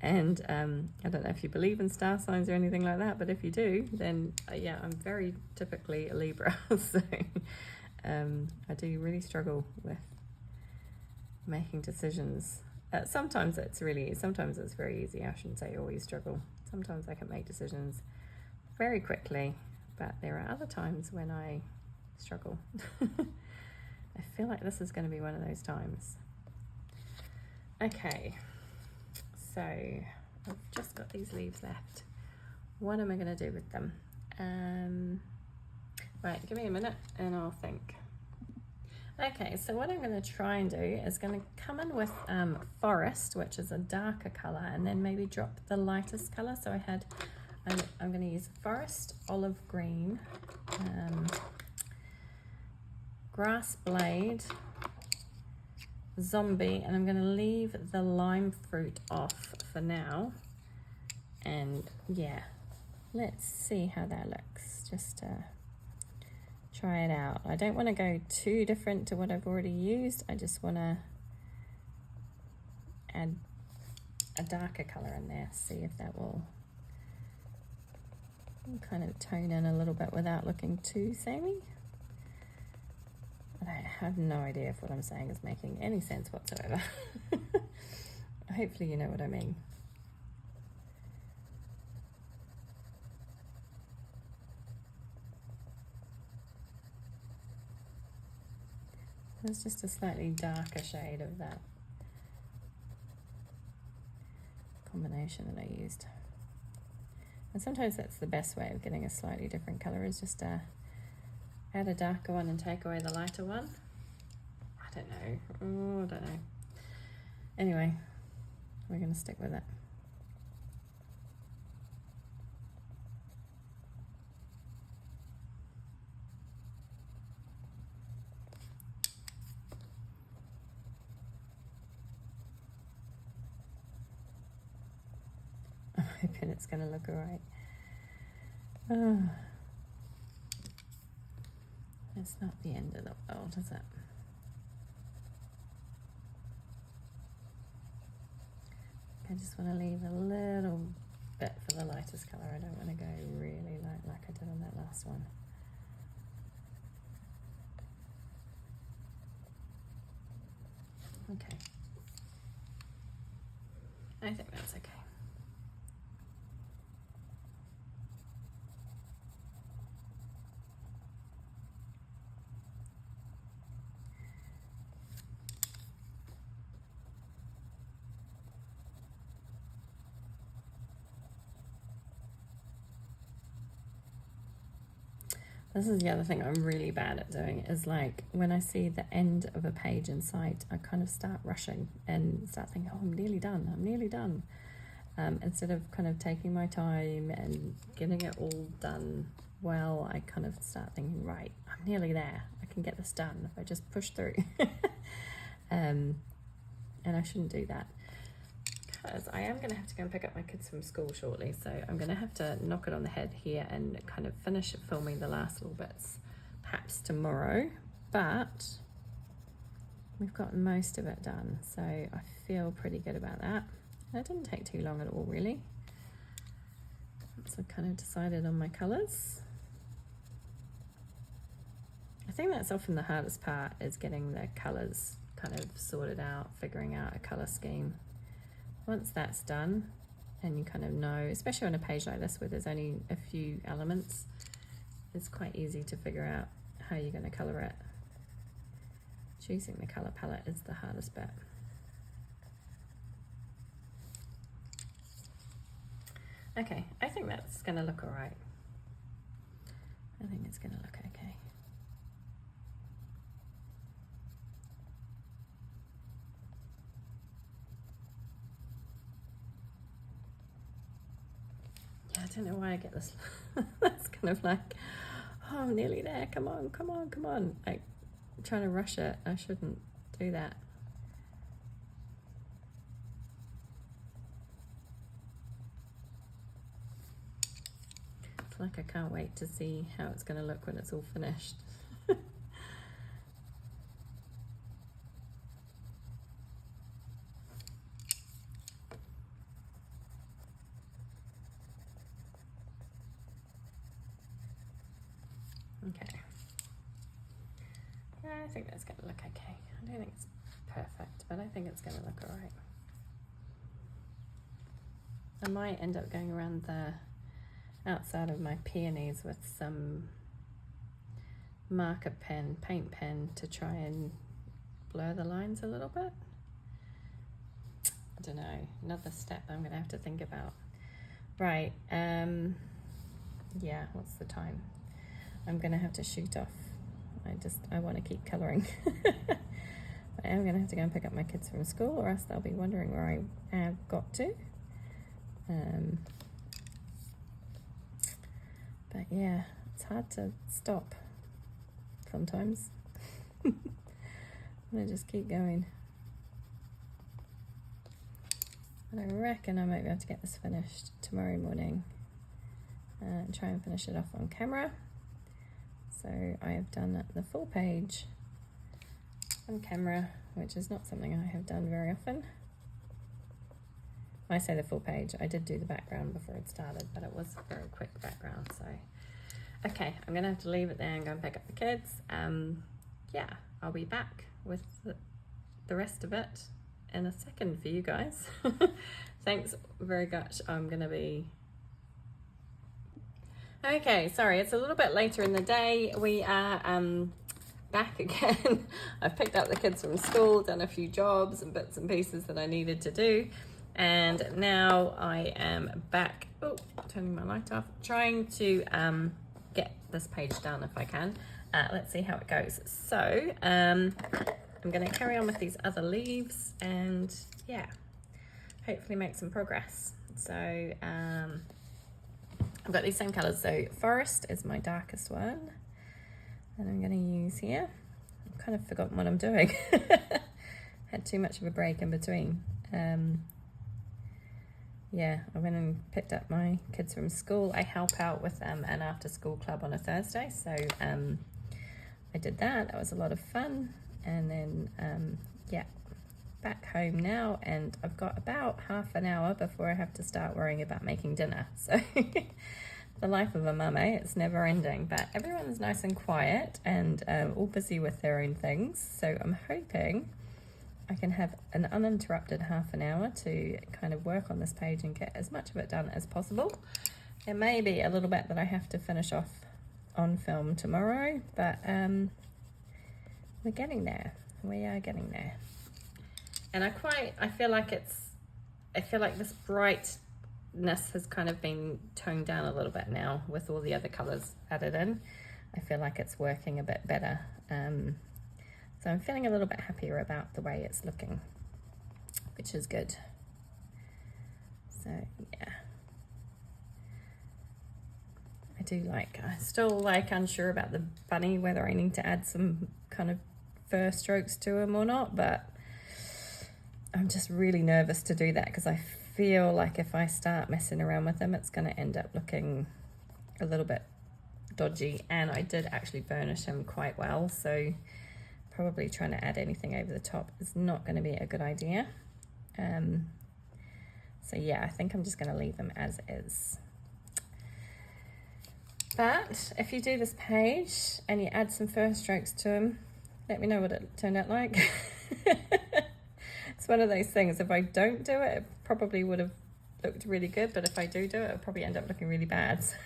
And I don't know if you believe in star signs or anything like that, but if you do, then yeah, I'm very typically a Libra. So I do really struggle with making decisions. Sometimes it's very easy. I shouldn't say always struggle. Sometimes I can make decisions very quickly, but there are other times when I struggle. I feel like this is going to be one of those times. Okay, so I've just got these leaves left. What am I going to do with them? Right, give me a minute and I'll think. Okay, so what I'm going to try and do is going to come in with Forest, which is a darker colour, and then maybe drop the lightest colour. So I'm going to use Forest, Olive Green, Grass Blade, Zombie, and I'm going to leave the Lime Fruit off for now. And yeah, let's see how that looks. Just try it out. I don't want to go too different to what I've already used. I just want to add a darker colour in there, see if that will kind of tone in a little bit without looking too samey. I have no idea if what I'm saying is making any sense whatsoever. Hopefully you know what I mean. There's just a slightly darker shade of that combination that I used. And sometimes that's the best way of getting a slightly different colour, is just add a darker one and take away the lighter one. I don't know. Oh, I don't know. Anyway, we're going to stick with it. I'm hoping it's going to look alright. Oh. It's not the end of the world, is it? I just want to leave a little bit for the lightest colour. I don't want to go really light like I did on that last one. Okay. I think that's okay. This is the other thing I'm really bad at doing, is like when I see the end of a page in sight, I kind of start rushing and start thinking, oh, I'm nearly done. Instead of kind of taking my time and getting it all done well, I kind of start thinking, right, I'm nearly there. I can get this done if I just push through. And I shouldn't do that, because I am going to have to go and pick up my kids from school shortly, so I'm going to have to knock it on the head here and kind of finish filming the last little bits perhaps tomorrow, but we've got most of it done, so I feel pretty good about that. It didn't take too long at all, really. So I kind of decided on my colours. I think that's often the hardest part, is getting the colours kind of sorted out, figuring out a colour scheme. Once that's done, and you kind of know, especially on a page like this where there's only a few elements, it's quite easy to figure out how you're going to colour it. Choosing the colour palette is the hardest bit. Okay, I think that's going to look alright. I think it's going to look okay. I don't know why I get this. That's kind of like, oh, I'm nearly there. Come on, come on, come on. Like, I'm trying to rush it. I shouldn't do that. It's like I can't wait to see how it's going to look when it's all finished. Okay. Yeah, I think that's going to look okay. I don't think it's perfect, but I think it's going to look alright. I might end up going around the outside of my peonies with some marker pen, paint pen, to try and blur the lines a little bit. I don't know, another step I'm going to have to think about. Right, yeah, what's the time? I'm going to have to shoot off. I want to keep colouring. I am going to have to go and pick up my kids from school, or else they'll be wondering where I have got to. But yeah, it's hard to stop sometimes. I just keep going. And I reckon I might be able to get this finished tomorrow morning and try and finish it off on camera. So I have done the full page on camera, which is not something I have done very often. When I say the full page, I did do the background before it started, but it was a very quick background. So, okay, I'm going to have to leave it there and go and pick up the kids. Yeah, I'll be back with the rest of it in a second for you guys. Thanks very much. I'm going to be... Okay, sorry, it's a little bit later in the day. We are back again. I've picked up the kids from school, done a few jobs and bits and pieces that I needed to do. And now I am back, oh, turning my light off, trying to get this page done if I can. Let's see how it goes. So I'm going to carry on with these other leaves and yeah, hopefully make some progress. So I've got these same colors. So Forest is my darkest one, and I'm going to use here. I've kind of forgotten what I'm doing. Had too much of a break in between. Yeah, I went and picked up my kids from school. I help out with an after school club on a Thursday, so I did that. That was a lot of fun. And then yeah, back home now, and I've got about half an hour before I have to start worrying about making dinner. So the life of a mum, eh? It's never ending, but everyone's nice and quiet and all busy with their own things. So I'm hoping I can have an uninterrupted half an hour to kind of work on this page and get as much of it done as possible. There may be a little bit that I have to finish off on film tomorrow, but we're getting there. We are getting there. And I feel like this brightness has kind of been toned down a little bit now with all the other colors added in. I feel like it's working a bit better. So I'm feeling a little bit happier about the way it's looking, which is good. So yeah, I still unsure about the bunny, whether I need to add some kind of fur strokes to him or not, but I'm just really nervous to do that because I feel like if I start messing around with him, it's going to end up looking a little bit dodgy. And I did actually burnish him quite well, so probably trying to add anything over the top is not going to be a good idea. So yeah, I think I'm just going to leave them as is. But if you do this page and you add some fur strokes to them, let me know what it turned out like. It's one of those things, if I don't do it, it probably would have looked really good, but if I do it, it'll probably end up looking really bad. So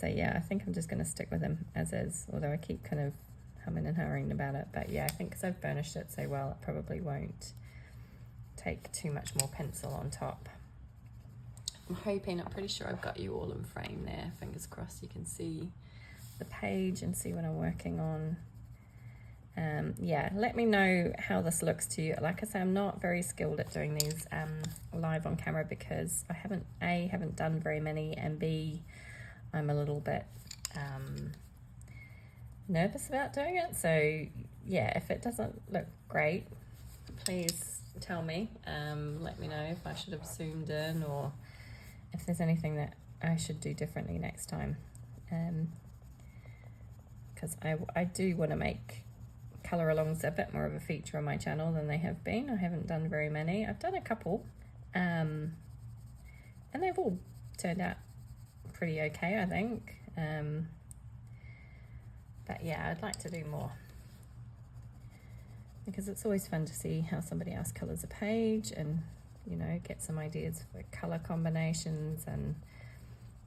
yeah, I think I'm just going to stick with them as is, although I keep kind of humming and hurrying about it. But yeah, I think because I've burnished it so well, it probably won't take too much more pencil on top. I'm pretty sure I've got you all in frame there. Fingers crossed you can see the page and see what I'm working on. Yeah, let me know how this looks to you. Like I say, I'm not very skilled at doing these live on camera because I haven't done very many, and B, I'm a little bit nervous about doing it. So yeah, if it doesn't look great, please tell me. Let me know if I should have zoomed in or if there's anything that I should do differently next time. Because I do want to make colour alongs a bit more of a feature on my channel than they have been. I haven't done very many. I've done a couple, and they've all turned out pretty okay, I think. But yeah, I'd like to do more because it's always fun to see how somebody else colours a page and, you know, get some ideas for colour combinations. And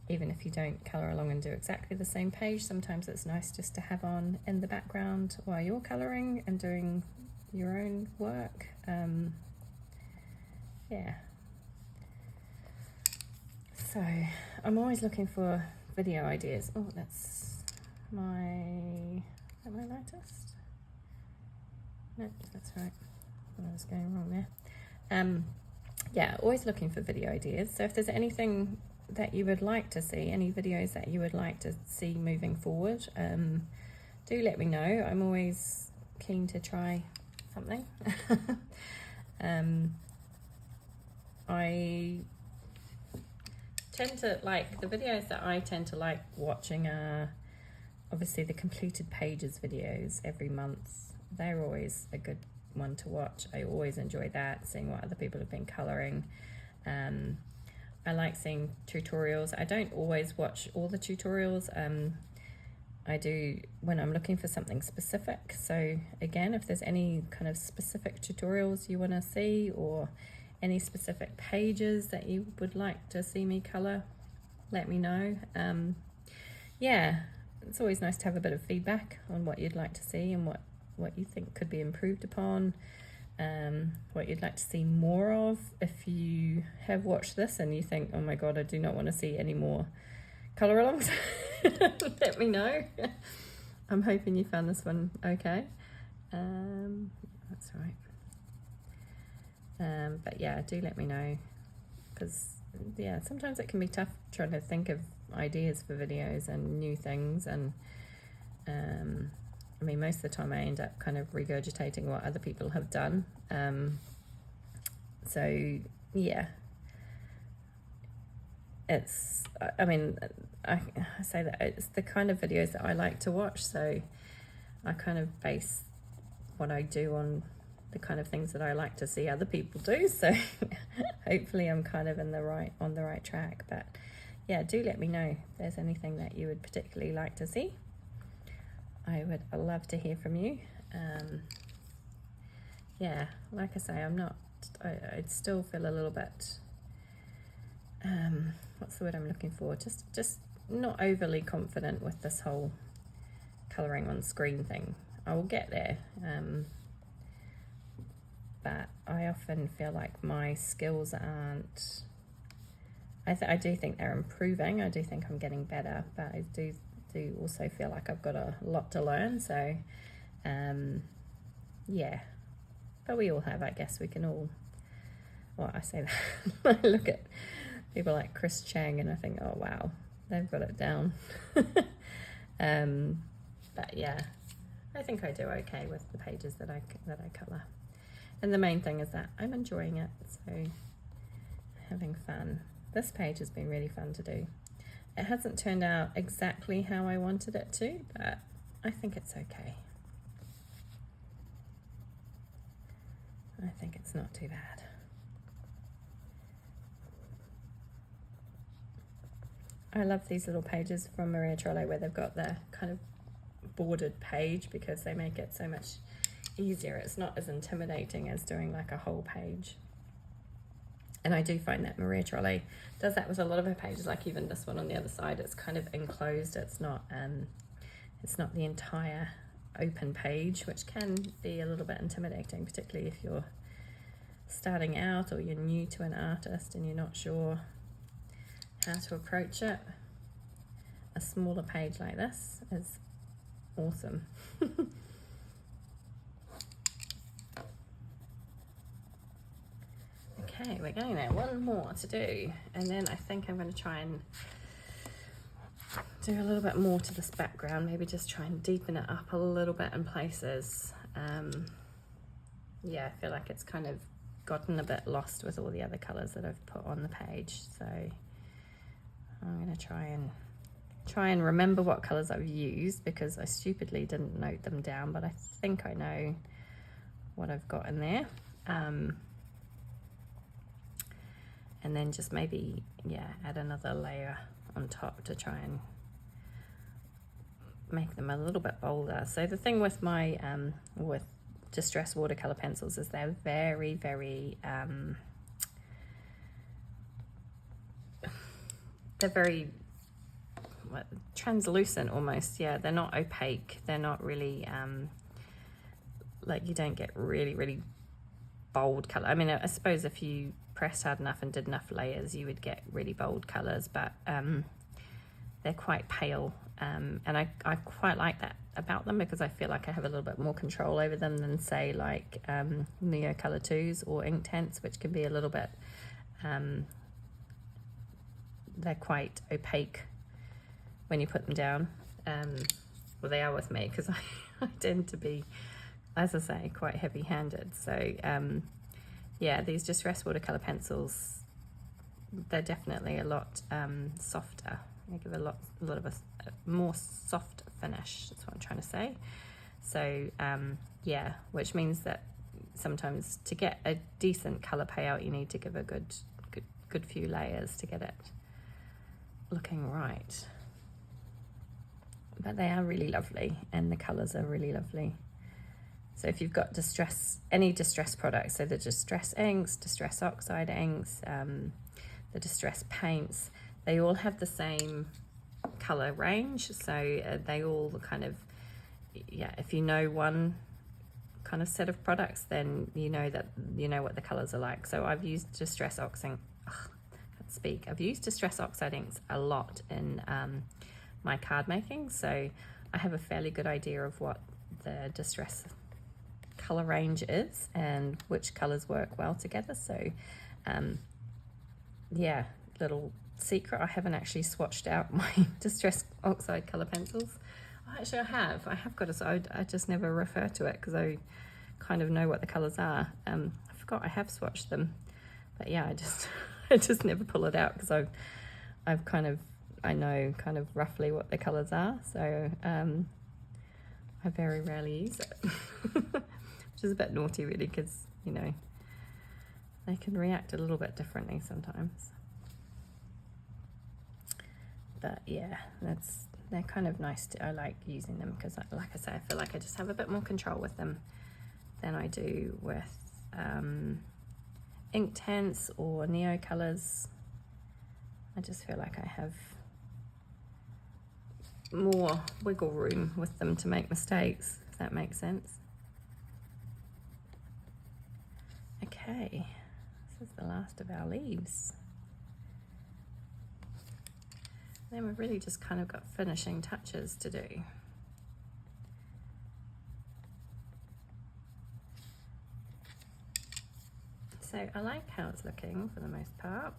even if you don't colour along and do exactly the same page, sometimes it's nice just to have on in the background while you're colouring and doing your own work. Yeah. So I'm always looking for video ideas. Oh, that's my lightest? No, that's right. I was going wrong there. Yeah, always looking for video ideas. So if there's anything that you would like to see, any videos that you would like to see moving forward, do let me know. I'm always keen to try something. I tend to like, the videos that I tend to like watching are obviously the completed pages videos every month. They're always a good one to watch. I always enjoy that, seeing what other people have been colouring. I like seeing tutorials. I don't always watch all the tutorials. I do when I'm looking for something specific. So again, if there's any kind of specific tutorials you want to see or any specific pages that you would like to see me colour, let me know. Yeah, it's always nice to have a bit of feedback on what you'd like to see and what you think could be improved upon, what you'd like to see more of. If you have watched this and you think, oh my god, I do not want to see any more colour alongs. Let me know. I'm hoping you found this one okay. That's right. But yeah, do let me know, because yeah, sometimes it can be tough trying to think of ideas for videos and new things, and I mean, most of the time I end up kind of regurgitating what other people have done. So yeah, it's, I mean, I say that it's the kind of videos that I like to watch, so I kind of base what I do on the kind of things that I like to see other people do. So hopefully I'm kind of on the right track. But yeah, do let me know if there's anything that you would particularly like to see. I would love to hear from you. Yeah, like I say, I'd still feel a little bit, what's the word I'm looking for? Just not overly confident with this whole colouring on screen thing. I will get there. But I often feel like my skills aren't, I do think they're improving. I do think I'm getting better, but I do also feel like I've got a lot to learn. So yeah, but we all have, I guess. We can all, well, I say that I look at people like Chris Chang and I think, oh wow, they've got it down. But yeah, I think I do okay with the pages that I colour. And the main thing is that I'm enjoying it, so having fun. This page has been really fun to do. It hasn't turned out exactly how I wanted it to, but I think it's okay. I think it's not too bad. I love these little pages from Maria Trolle where they've got the kind of bordered page, because they make it so much easier. It's not as intimidating as doing like a whole page. And I do find that Maria Trolle does that with a lot of her pages, like even this one on the other side. It's kind of enclosed. It's not the entire open page, which can be a little bit intimidating, particularly if you're starting out or you're new to an artist and you're not sure how to approach it. A smaller page like this is awesome. Okay, we're going there. One more to do, and then I think I'm going to try and do a little bit more to this background, maybe just try and deepen it up a little bit in places. Yeah, I feel like it's kind of gotten a bit lost with all the other colours that I've put on the page, so I'm going to try and remember what colours I've used, because I stupidly didn't note them down, but I think I know what I've got in there. And then just maybe, yeah, add another layer on top to try and make them a little bit bolder. So the thing with my with distress watercolor pencils is they're very, very they're very translucent almost. Yeah, they're not opaque. They're not really like, you don't get really, really bold color. I mean, I suppose if you pressed hard enough and did enough layers, you would get really bold colors, but they're quite pale, and I quite like that about them, because I feel like I have a little bit more control over them than, say, like Neo Color 2s or Inktense, which can be a little bit they're quite opaque when you put them down. Well, they are with me, because I tend to be, as I say, quite heavy-handed. So yeah, these distress watercolor pencils, they're definitely a lot softer. They give a lot of a more soft finish. That's what I'm trying to say. So yeah, which means that sometimes to get a decent color payout, you need to give a good few layers to get it looking right. But they are really lovely, and the colors are really lovely. So if you've got any distress products, so the distress inks, distress oxide inks, the distress paints, they all have the same color range. So they all kind of, yeah, if you know one kind of set of products, then you know what the colors are like. So I've used distress ox ink. speak. I've used Distress Oxide inks a lot in my card making, so I have a fairly good idea of what the Distress color range is and which colors work well together. So yeah, little secret, I haven't actually swatched out my Distress Oxide color pencils. Actually, I have got a, I just never refer to it because I kind of know what the colors are. I forgot I have swatched them, but yeah, I just never pull it out because I've kind of, I know kind of roughly what the colors are, so I very rarely use it, which is a bit naughty really, because you know they can react a little bit differently sometimes. But yeah, they're kind of nice to, I like using them because, like I say, I feel like I just have a bit more control with them than I do with Inktense or Neo colors. I just feel like I have more wiggle room with them to make mistakes, if that makes sense. Okay, this is the last of our leaves. Then we've really just kind of got finishing touches to do. So I like how it's looking for the most part.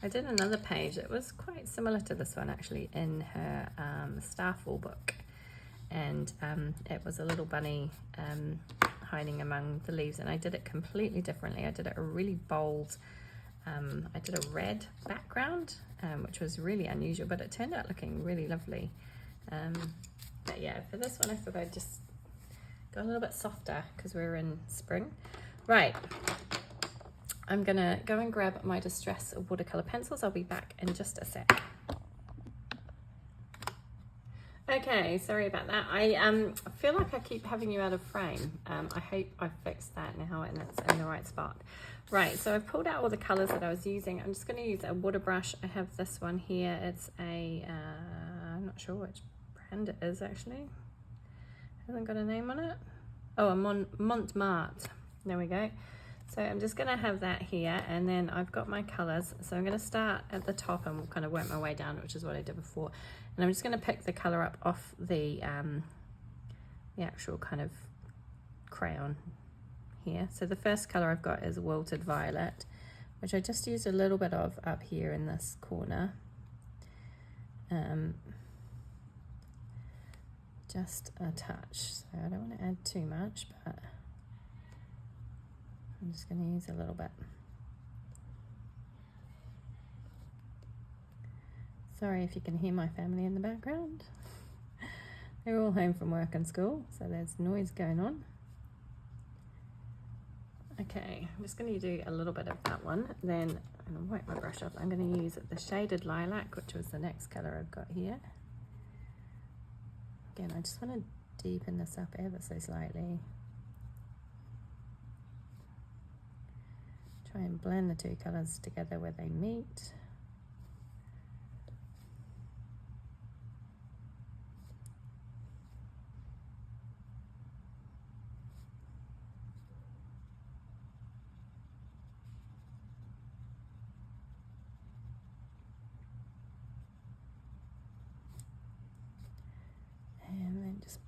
I did another page that was quite similar to this one actually in her Starfall book, and it was a little bunny hiding among the leaves, and I did it completely differently. I did it a really bold, I did a red background, which was really unusual, but it turned out looking really lovely. But yeah, for this one I thought I'd just go a little bit softer because we're in spring. Right, I'm gonna go and grab my Distress watercolor pencils. I'll be back in just a sec. Okay, sorry about that. I feel like I keep having you out of frame. I hope I've fixed that now and it's in the right spot. Right, so I've pulled out all the colors that I was using. I'm just going to use a water brush. I have this one here. It's a, I'm not sure which brand it is actually. Hasn't got a name on it. Oh, a Montmartre. There we go. So I'm just going to have that here, and then I've got my colors. So I'm going to start at the top and kind of work my way down, which is what I did before. And I'm just going to pick the color up off the actual kind of crayon here. So the first color I've got is Wilted Violet, which I just used a little bit of up here in this corner. Just a touch. So I don't want to add too much, but I'm just going to use a little bit. Sorry if you can hear my family in the background. They're all home from work and school, so there's noise going on. Okay, I'm just going to do a little bit of that one. Then I'm going to wipe my brush off. I'm going to use the Shaded Lilac, which was the next colour I've got here. Again, I just want to deepen this up ever so slightly. Try and blend the two colours together where they meet. And then just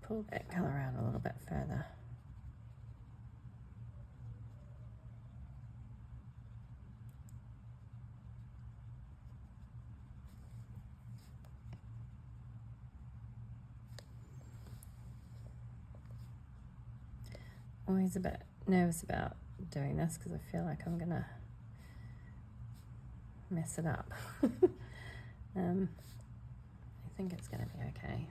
pull that colour out a little bit further. Always a bit nervous about doing this because I feel like I'm gonna mess it up. I think it's gonna be okay.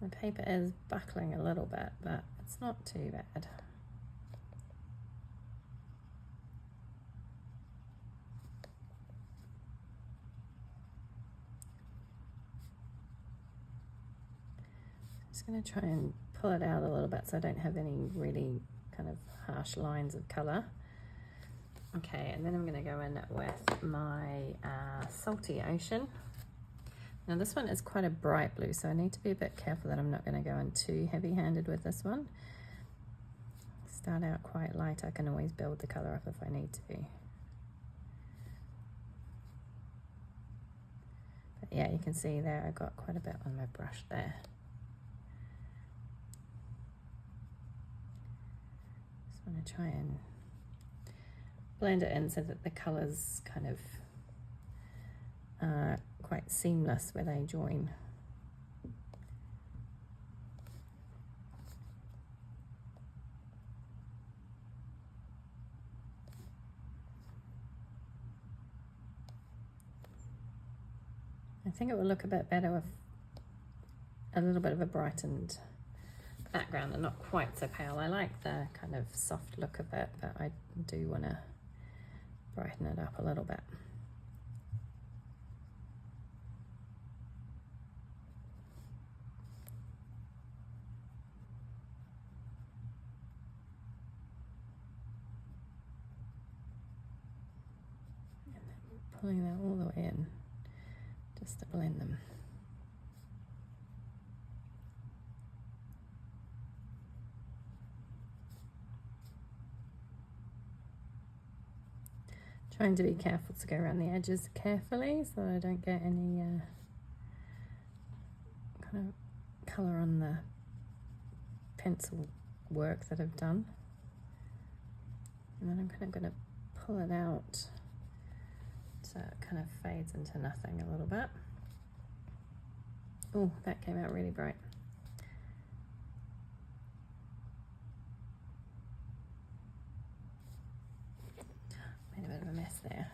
The paper is buckling a little bit, but it's not too bad. Just going to try and pull it out a little bit so I don't have any really kind of harsh lines of colour. Okay, and then I'm going to go in with my Salty Ocean. Now this one is quite a bright blue, so I need to be a bit careful that I'm not going to go in too heavy-handed with this one. Start out quite light. I can always build the colour up if I need to. But yeah, you can see there I got quite a bit on my brush there. Just want to try and blend it in so that the colours kind of are quite seamless where they join. I think it will look a bit better with a little bit of a brightened background and not quite so pale. I like the kind of soft look of it, but I do want to brighten it up a little bit. And then pulling that all the way in just to blend them. Trying to be careful to go around the edges carefully so that I don't get any kind of colour on the pencil work that I've done. And then I'm kind of going to pull it out so it kind of fades into nothing a little bit. Oh, that came out really bright. Made a bit of a mess there.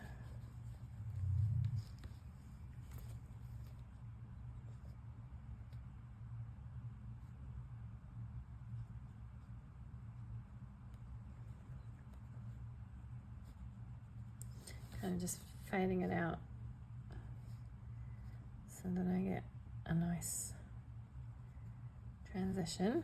Kind of just fading it out so that I get a nice transition.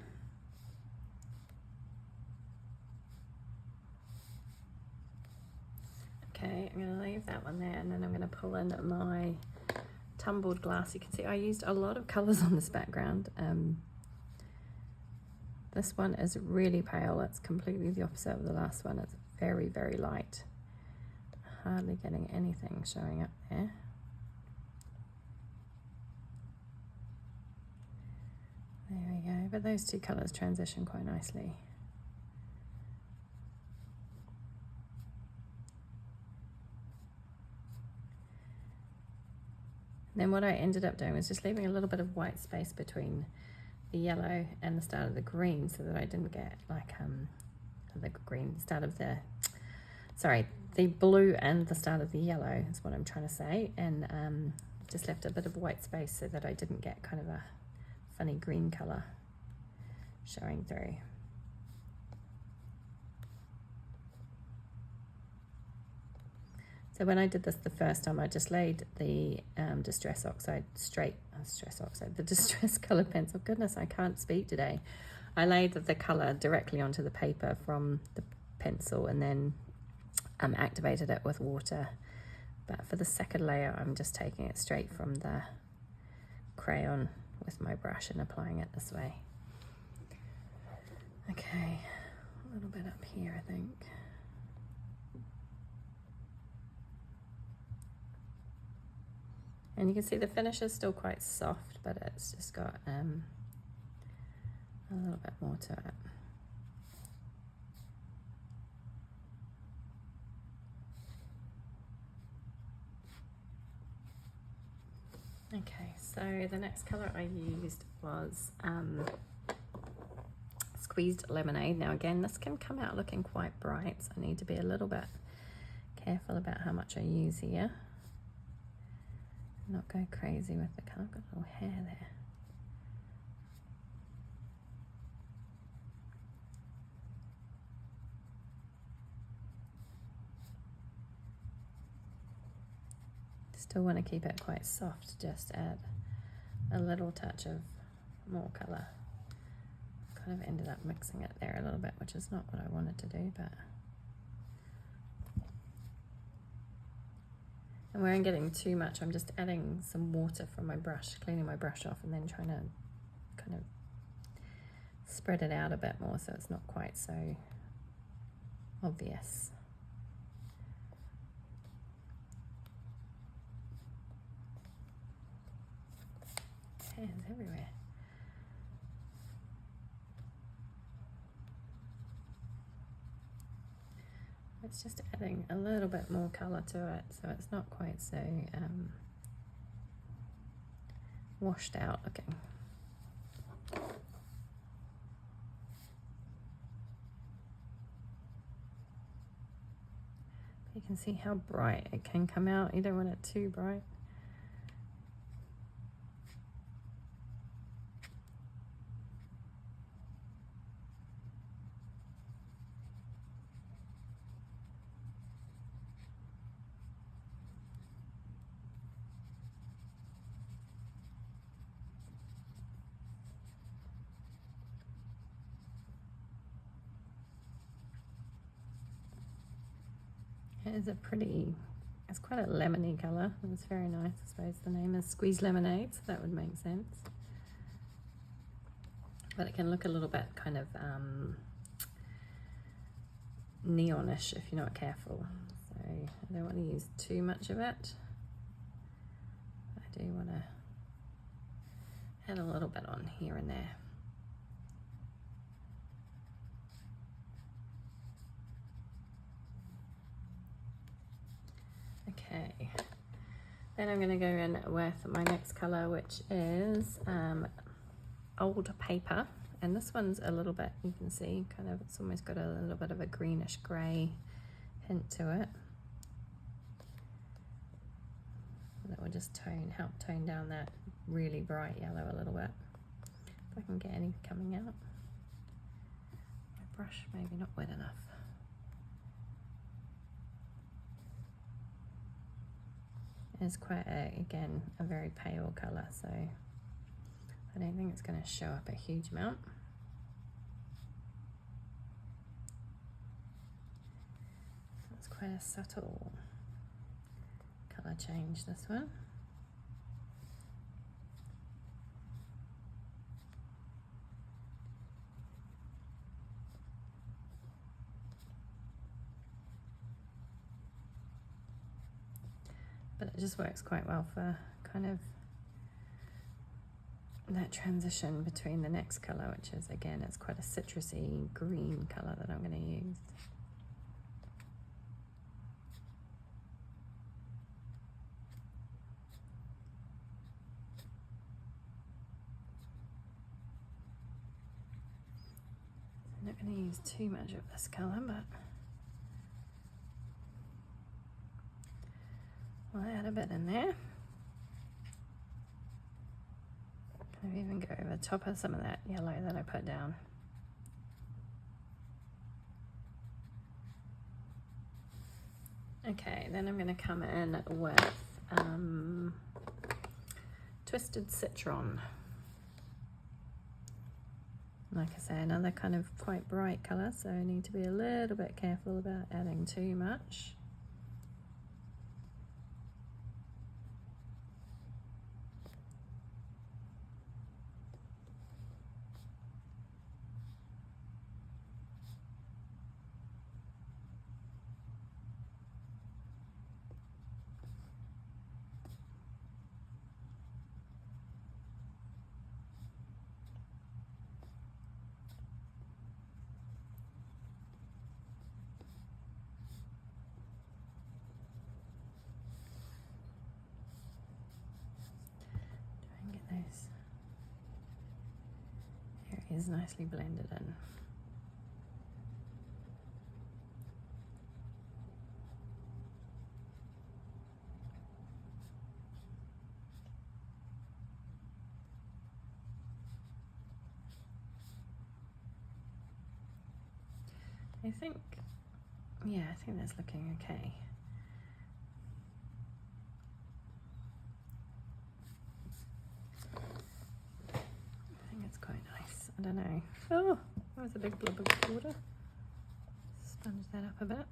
Okay, I'm going to leave that one there, and then I'm going to pull in my tumbled glass. You can see I used a lot of colours on this background. This one is really pale. It's completely the opposite of the last one. It's very, very light. Hardly getting anything showing up there. There we go, but those two colours transition quite nicely. Then what I ended up doing was just leaving a little bit of white space between the yellow and the start of the green so that I didn't get like the green start of the, sorry, the blue and the start of the yellow is what I'm trying to say, and just left a bit of white space so that I didn't get kind of a funny green colour showing through. So when I did this the first time, I just laid the Distress Colour pencil. Goodness, I can't speak today. I laid the colour directly onto the paper from the pencil and then activated it with water. But for the second layer, I'm just taking it straight from the crayon with my brush and applying it this way. Okay, a little bit up here, I think. And you can see the finish is still quite soft, but it's just got a little bit more to it. Okay, so the next colour I used was Squeezed Lemonade. Now again, this can come out looking quite bright, so I need to be a little bit careful about how much I use here. Not go crazy with the colour. I've got a little hair there. Still want to keep it quite soft, just add a little touch of more colour. Kind of ended up mixing it there a little bit, which is not what I wanted to do, but And where I'm getting too much, I'm just adding some water from my brush, cleaning my brush off, and then trying to kind of spread it out a bit more so it's not quite so obvious. Hands everywhere. It's just adding a little bit more colour to it so it's not quite so washed out looking. You can see how bright it can come out. You don't want it too bright. It is a pretty, it's quite a lemony colour. It's very nice. I suppose the name is Squeeze Lemonade, so that would make sense. But it can look a little bit kind of neonish if you're not careful. So I don't want to use too much of it. I do want to add a little bit on here and there. Okay, then I'm going to go in with my next colour, which is Old Paper, and this one's a little bit, you can see, kind of, it's almost got a little bit of a greenish grey hint to it. That will just help tone down that really bright yellow a little bit. If I can get any coming out. My brush maybe not wet enough. It's quite again a very pale colour, so I don't think it's going to show up a huge amount. It's quite a subtle colour change, this one. But it just works quite well for kind of that transition between the next colour, which is, again, it's quite a citrusy green colour that I'm going to use. I'm not going to use too much of this colour, but I'll add a bit in there. Kind of even go over the top of some of that yellow that I put down. Okay, then I'm going to come in with Twisted Citron. Like I say, another kind of quite bright colour, so I need to be a little bit careful about adding too much. Is nicely blended in. I think, yeah, I think that's looking okay. I don't know. Oh, that was a big blob of water. Sponge that up a bit.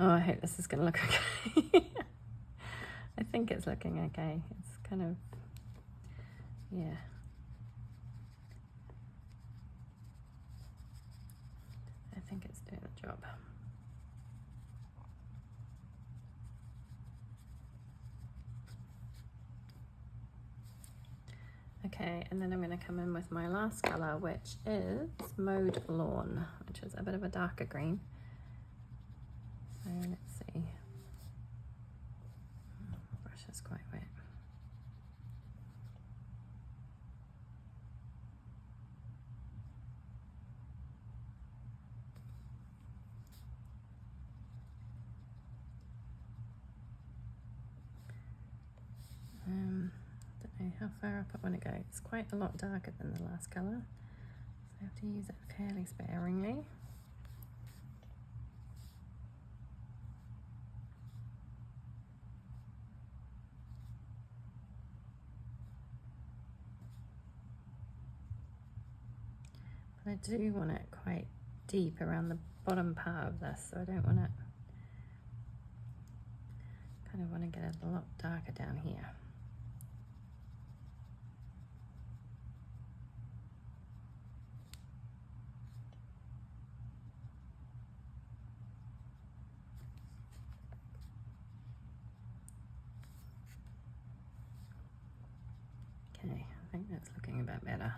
Oh, I hope this is going to look okay. I think it's looking okay. It's kind of, yeah. I think it's doing the job. Okay, and then I'm going to come in with my last colour, which is Mowed Lawn, which is a bit of a darker green. So let's see. Oh, the brush is quite wet. Don't know how far up I want to go. It's quite a lot darker than the last colour, so I have to use it fairly sparingly. But I do want it quite deep around the bottom part of this, so I don't want it, kind of want to get it a lot darker down here. Okay, I think that's looking a bit better.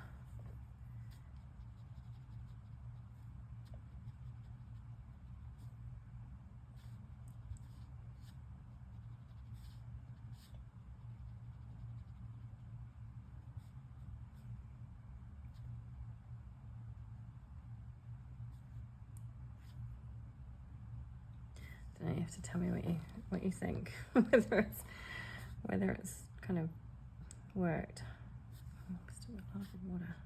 Don't know, you have to tell me what you think, whether it's kind of worked. Oh, still a lot of water.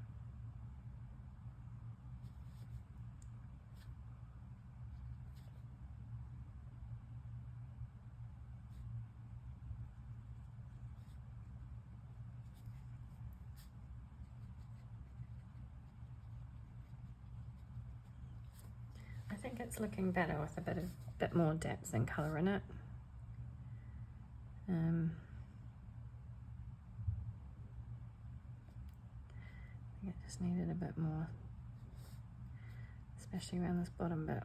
I think it's looking better with a bit more depth and colour in it. I think it just needed a bit more, especially around this bottom bit.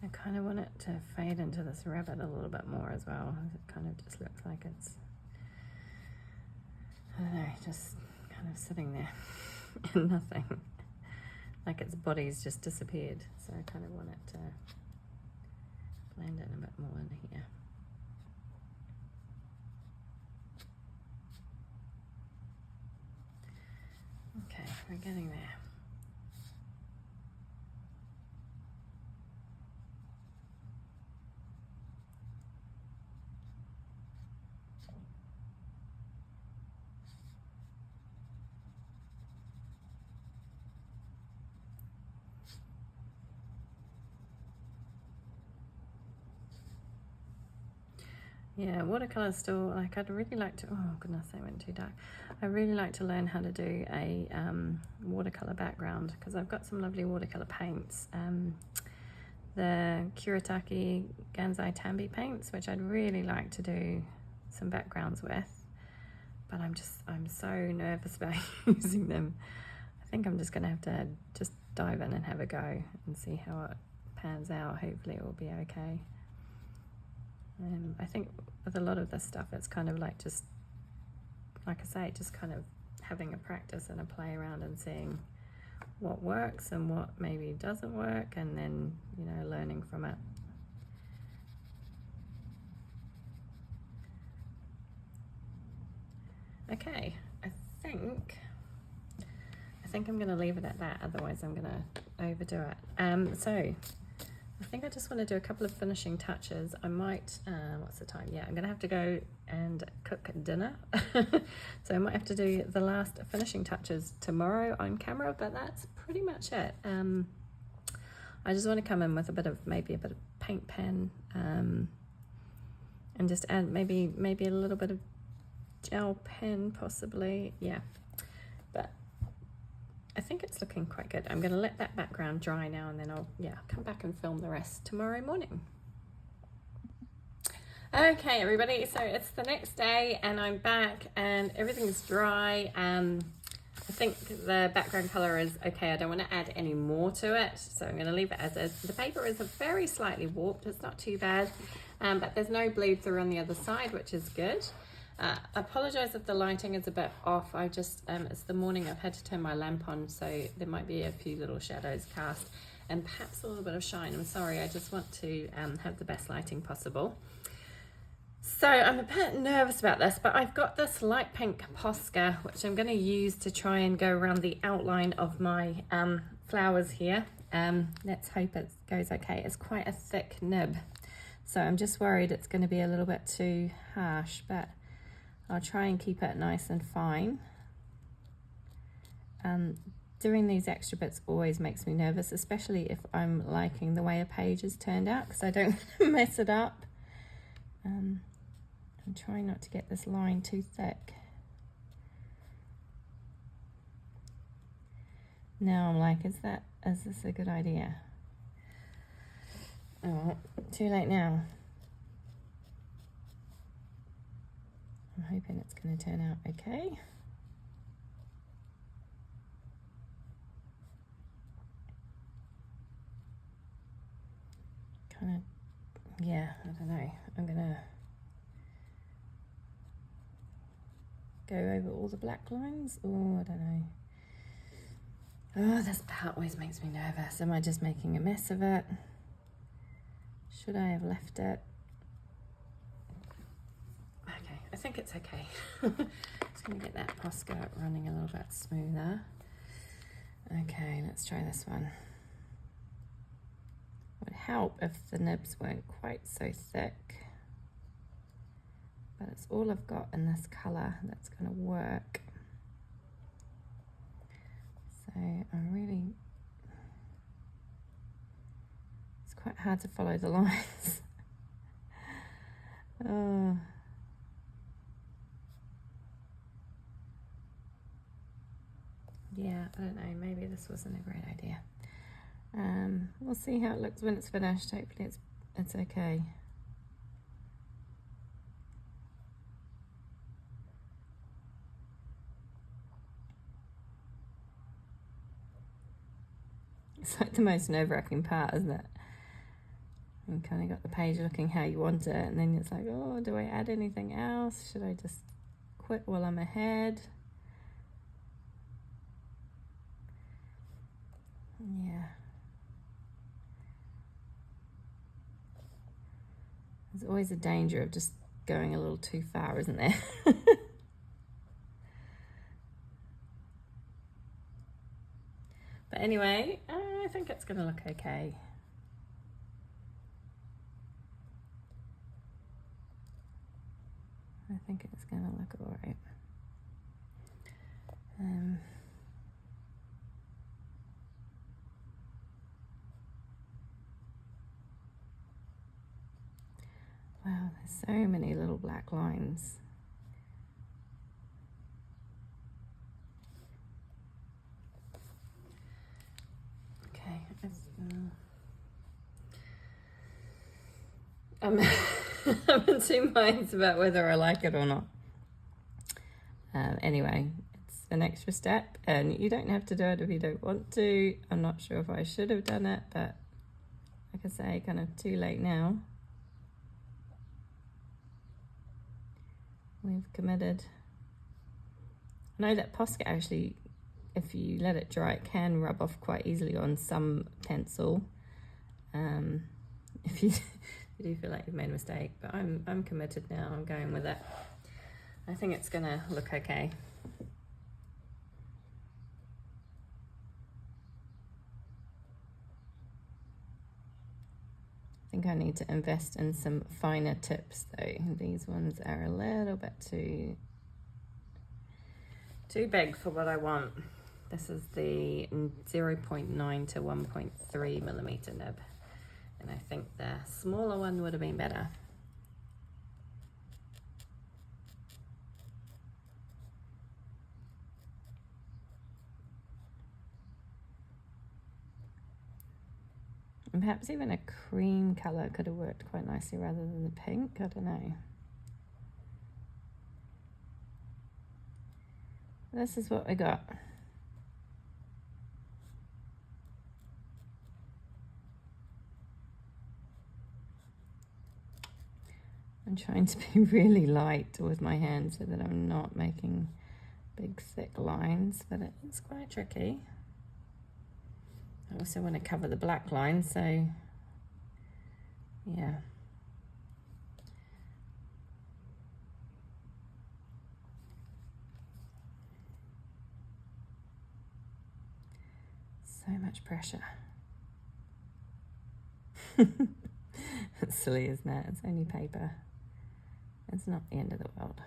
I kind of want it to fade into this rabbit a little bit more as well. It kind of just looks like it's, I don't know, just kind of sitting there in nothing. Like its body's just disappeared. So I kind of want it to blend in a bit more in here. Okay, we're getting there. Yeah, watercolour's still, like, I'd really like to, oh goodness, I went too dark. I really like to learn how to do a watercolour background, because I've got some lovely watercolour paints. The Kuretake Gansai Tambi paints, which I'd really like to do some backgrounds with, but I'm so nervous about using them. I think I'm just going to have to just dive in and have a go and see how it pans out. Hopefully it will be okay. I think with a lot of this stuff, it's kind of like just, like I say, just kind of having a practice and a play around and seeing what works and what maybe doesn't work, and then, you know, learning from it. Okay, I think I'm going to leave it at that, otherwise I'm going to overdo it. So I think I just want to do a couple of finishing touches. I might, what's the time? Yeah, I'm going to have to go and cook dinner. So I might have to do the last finishing touches tomorrow on camera, but that's pretty much it. I just want to come in with maybe a bit of paint pen, and just add maybe a little bit of gel pen possibly. Yeah, but I think it's looking quite good. I'm going to let that background dry now, and then I'll come back and film the rest tomorrow morning. Okay, everybody, so it's the next day and I'm back and everything's dry. I think the background color is okay. I don't want to add any more to it, so I'm going to leave it as is. The paper is very slightly warped. It's not too bad, but there's no bleed through on the other side, which is good. I apologize if the lighting is a bit off. I just, it's the morning, I've had to turn my lamp on, so there might be a few little shadows cast and perhaps a little bit of shine. I'm sorry, I just want to have the best lighting possible. So I'm a bit nervous about this, but I've got this light pink Posca, which I'm going to use to try and go around the outline of my flowers here. Let's hope it goes okay. It's quite a thick nib, so I'm just worried it's going to be a little bit too harsh, but I'll try and keep it nice and fine. Doing these extra bits always makes me nervous, especially if I'm liking the way a page has turned out, because I don't want to mess it up. I'm trying not to get this line too thick. Now I'm like, is this a good idea? Oh, too late now. I'm hoping it's going to turn out okay. Kind of, yeah, I don't know. I'm going to go over all the black lines. Oh, I don't know. Oh, this part always makes me nervous. Am I just making a mess of it? Should I have left it? Okay, I think it's okay. Just gonna get that Posca running a little bit smoother. Okay, let's try this one. It would help if the nibs weren't quite so thick. But it's all I've got in this colour that's going to work. So I'm really... It's quite hard to follow the lines. Oh. Yeah, I don't know, maybe this wasn't a great idea. We'll see how it looks when it's finished. Hopefully it's okay. It's like the most nerve-wracking part, isn't it? You kind of got the page looking how you want it, and then it's like, oh, do I add anything else? Should I just quit while I'm ahead? Yeah. There's always a danger of just going a little too far, isn't there? But anyway, I think it's going to look okay. I think it's going to look all right. Wow, there's so many little black lines. I'm in two minds about whether I like it or not. Anyway, it's an extra step, and you don't have to do it if you don't want to. I'm not sure if I should have done it, but like I say, kind of too late now. We've committed. I know that Posca actually, if you let it dry, it can rub off quite easily on some pencil. If you do feel like you've made a mistake, but I'm committed now. I'm going with it. I think it's gonna look okay. I think I need to invest in some finer tips though. These ones are a little bit too big for what I want. This is the 0.9 to 1.3 millimeter nib. And I think the smaller one would have been better. And perhaps even a cream colour could have worked quite nicely rather than the pink, I don't know. This is what we got. I'm trying to be really light with my hand so that I'm not making big thick lines, but it's quite tricky. I also want to cover the black line, so yeah. So much pressure. It's silly, isn't it? It's only paper. It's not the end of the world.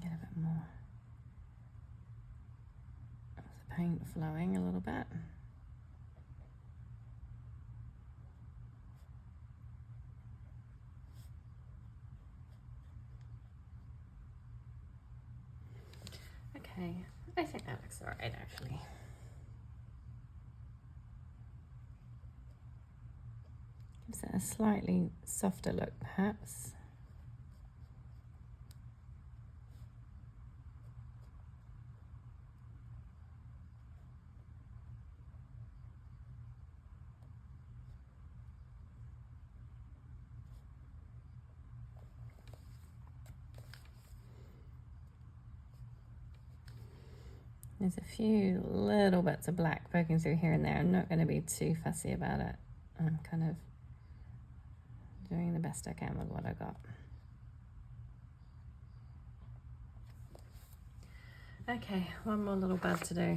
Get a bit more of the paint flowing a little bit. Okay, I think that looks alright actually. Gives it a slightly softer look perhaps. There's a few little bits of black poking through here and there. I'm not going to be too fussy about it. I'm kind of doing the best I can with what I got. Okay, one more little bud to do.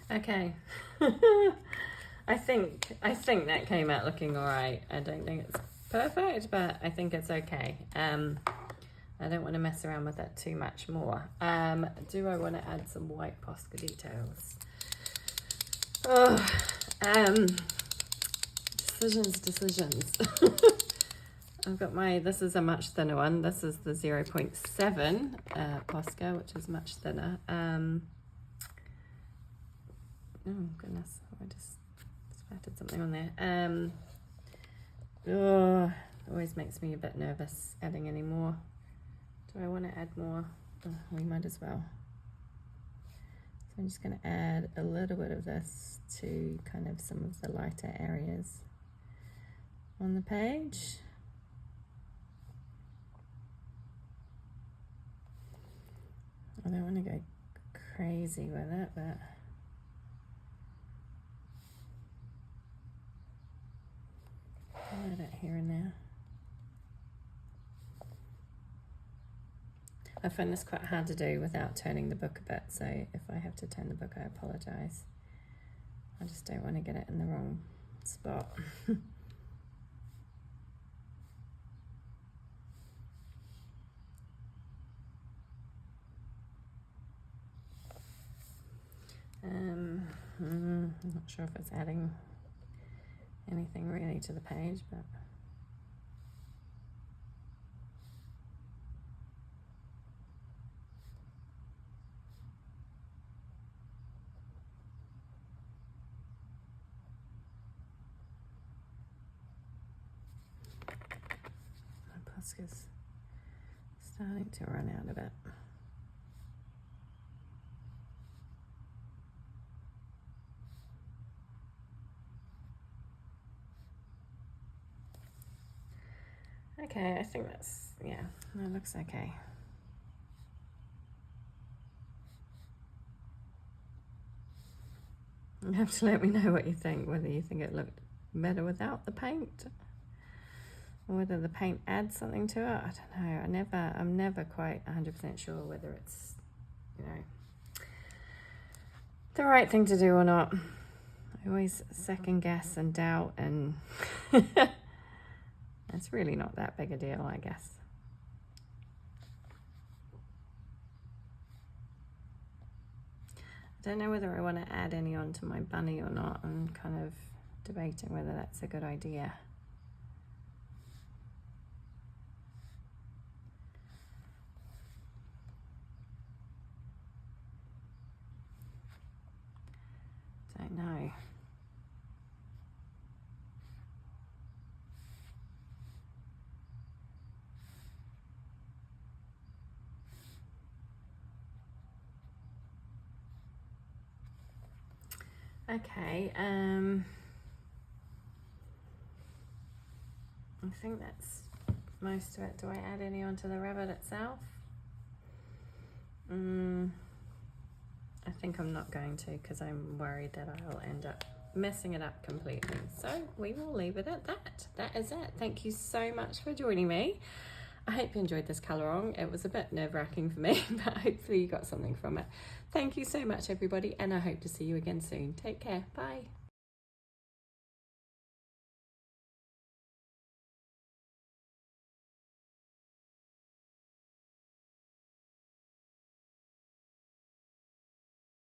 Okay. I think that came out looking all right. I don't think it's perfect, but I think it's okay. I don't want to mess around with it too much more. Do I want to add some white Posca details? Oh, decisions. I've got this is a much thinner one. This is the 0.7 Posca, which is much thinner. Oh goodness, I just splattered something on there. Always makes me a bit nervous adding any more. Do I want to add more? Oh, we might as well. So I'm just going to add a little bit of this to kind of some of the lighter areas on the page. I don't want to go crazy with it, but add it here and there. I find this quite hard to do without turning the book a bit, so if I have to turn the book, I apologise. I just don't want to get it in the wrong spot. I'm not sure if it's adding anything really to the page, but mask is starting to run out a bit. Okay, I think that's, yeah, that looks okay. You have to let me know what you think, whether you think it looked better without the paint, or whether the paint adds something to it. I don't know. I'm never quite 100% sure whether it's, you know, the right thing to do or not. I always second guess and doubt, and it's really not that big a deal, I guess. I don't know whether I want to add any onto my bunny or not. I'm kind of debating whether that's a good idea. Don't know. Okay, I think that's most of it. Do I add any onto the rabbit itself? I think I'm not going to, because I'm worried that I'll end up messing it up completely. So we will leave it at that. That is it. Thank you so much for joining me. I hope you enjoyed this colour-on. It was a bit nerve-wracking for me, but hopefully you got something from it. Thank you so much, everybody, and I hope to see you again soon. Take care. Bye.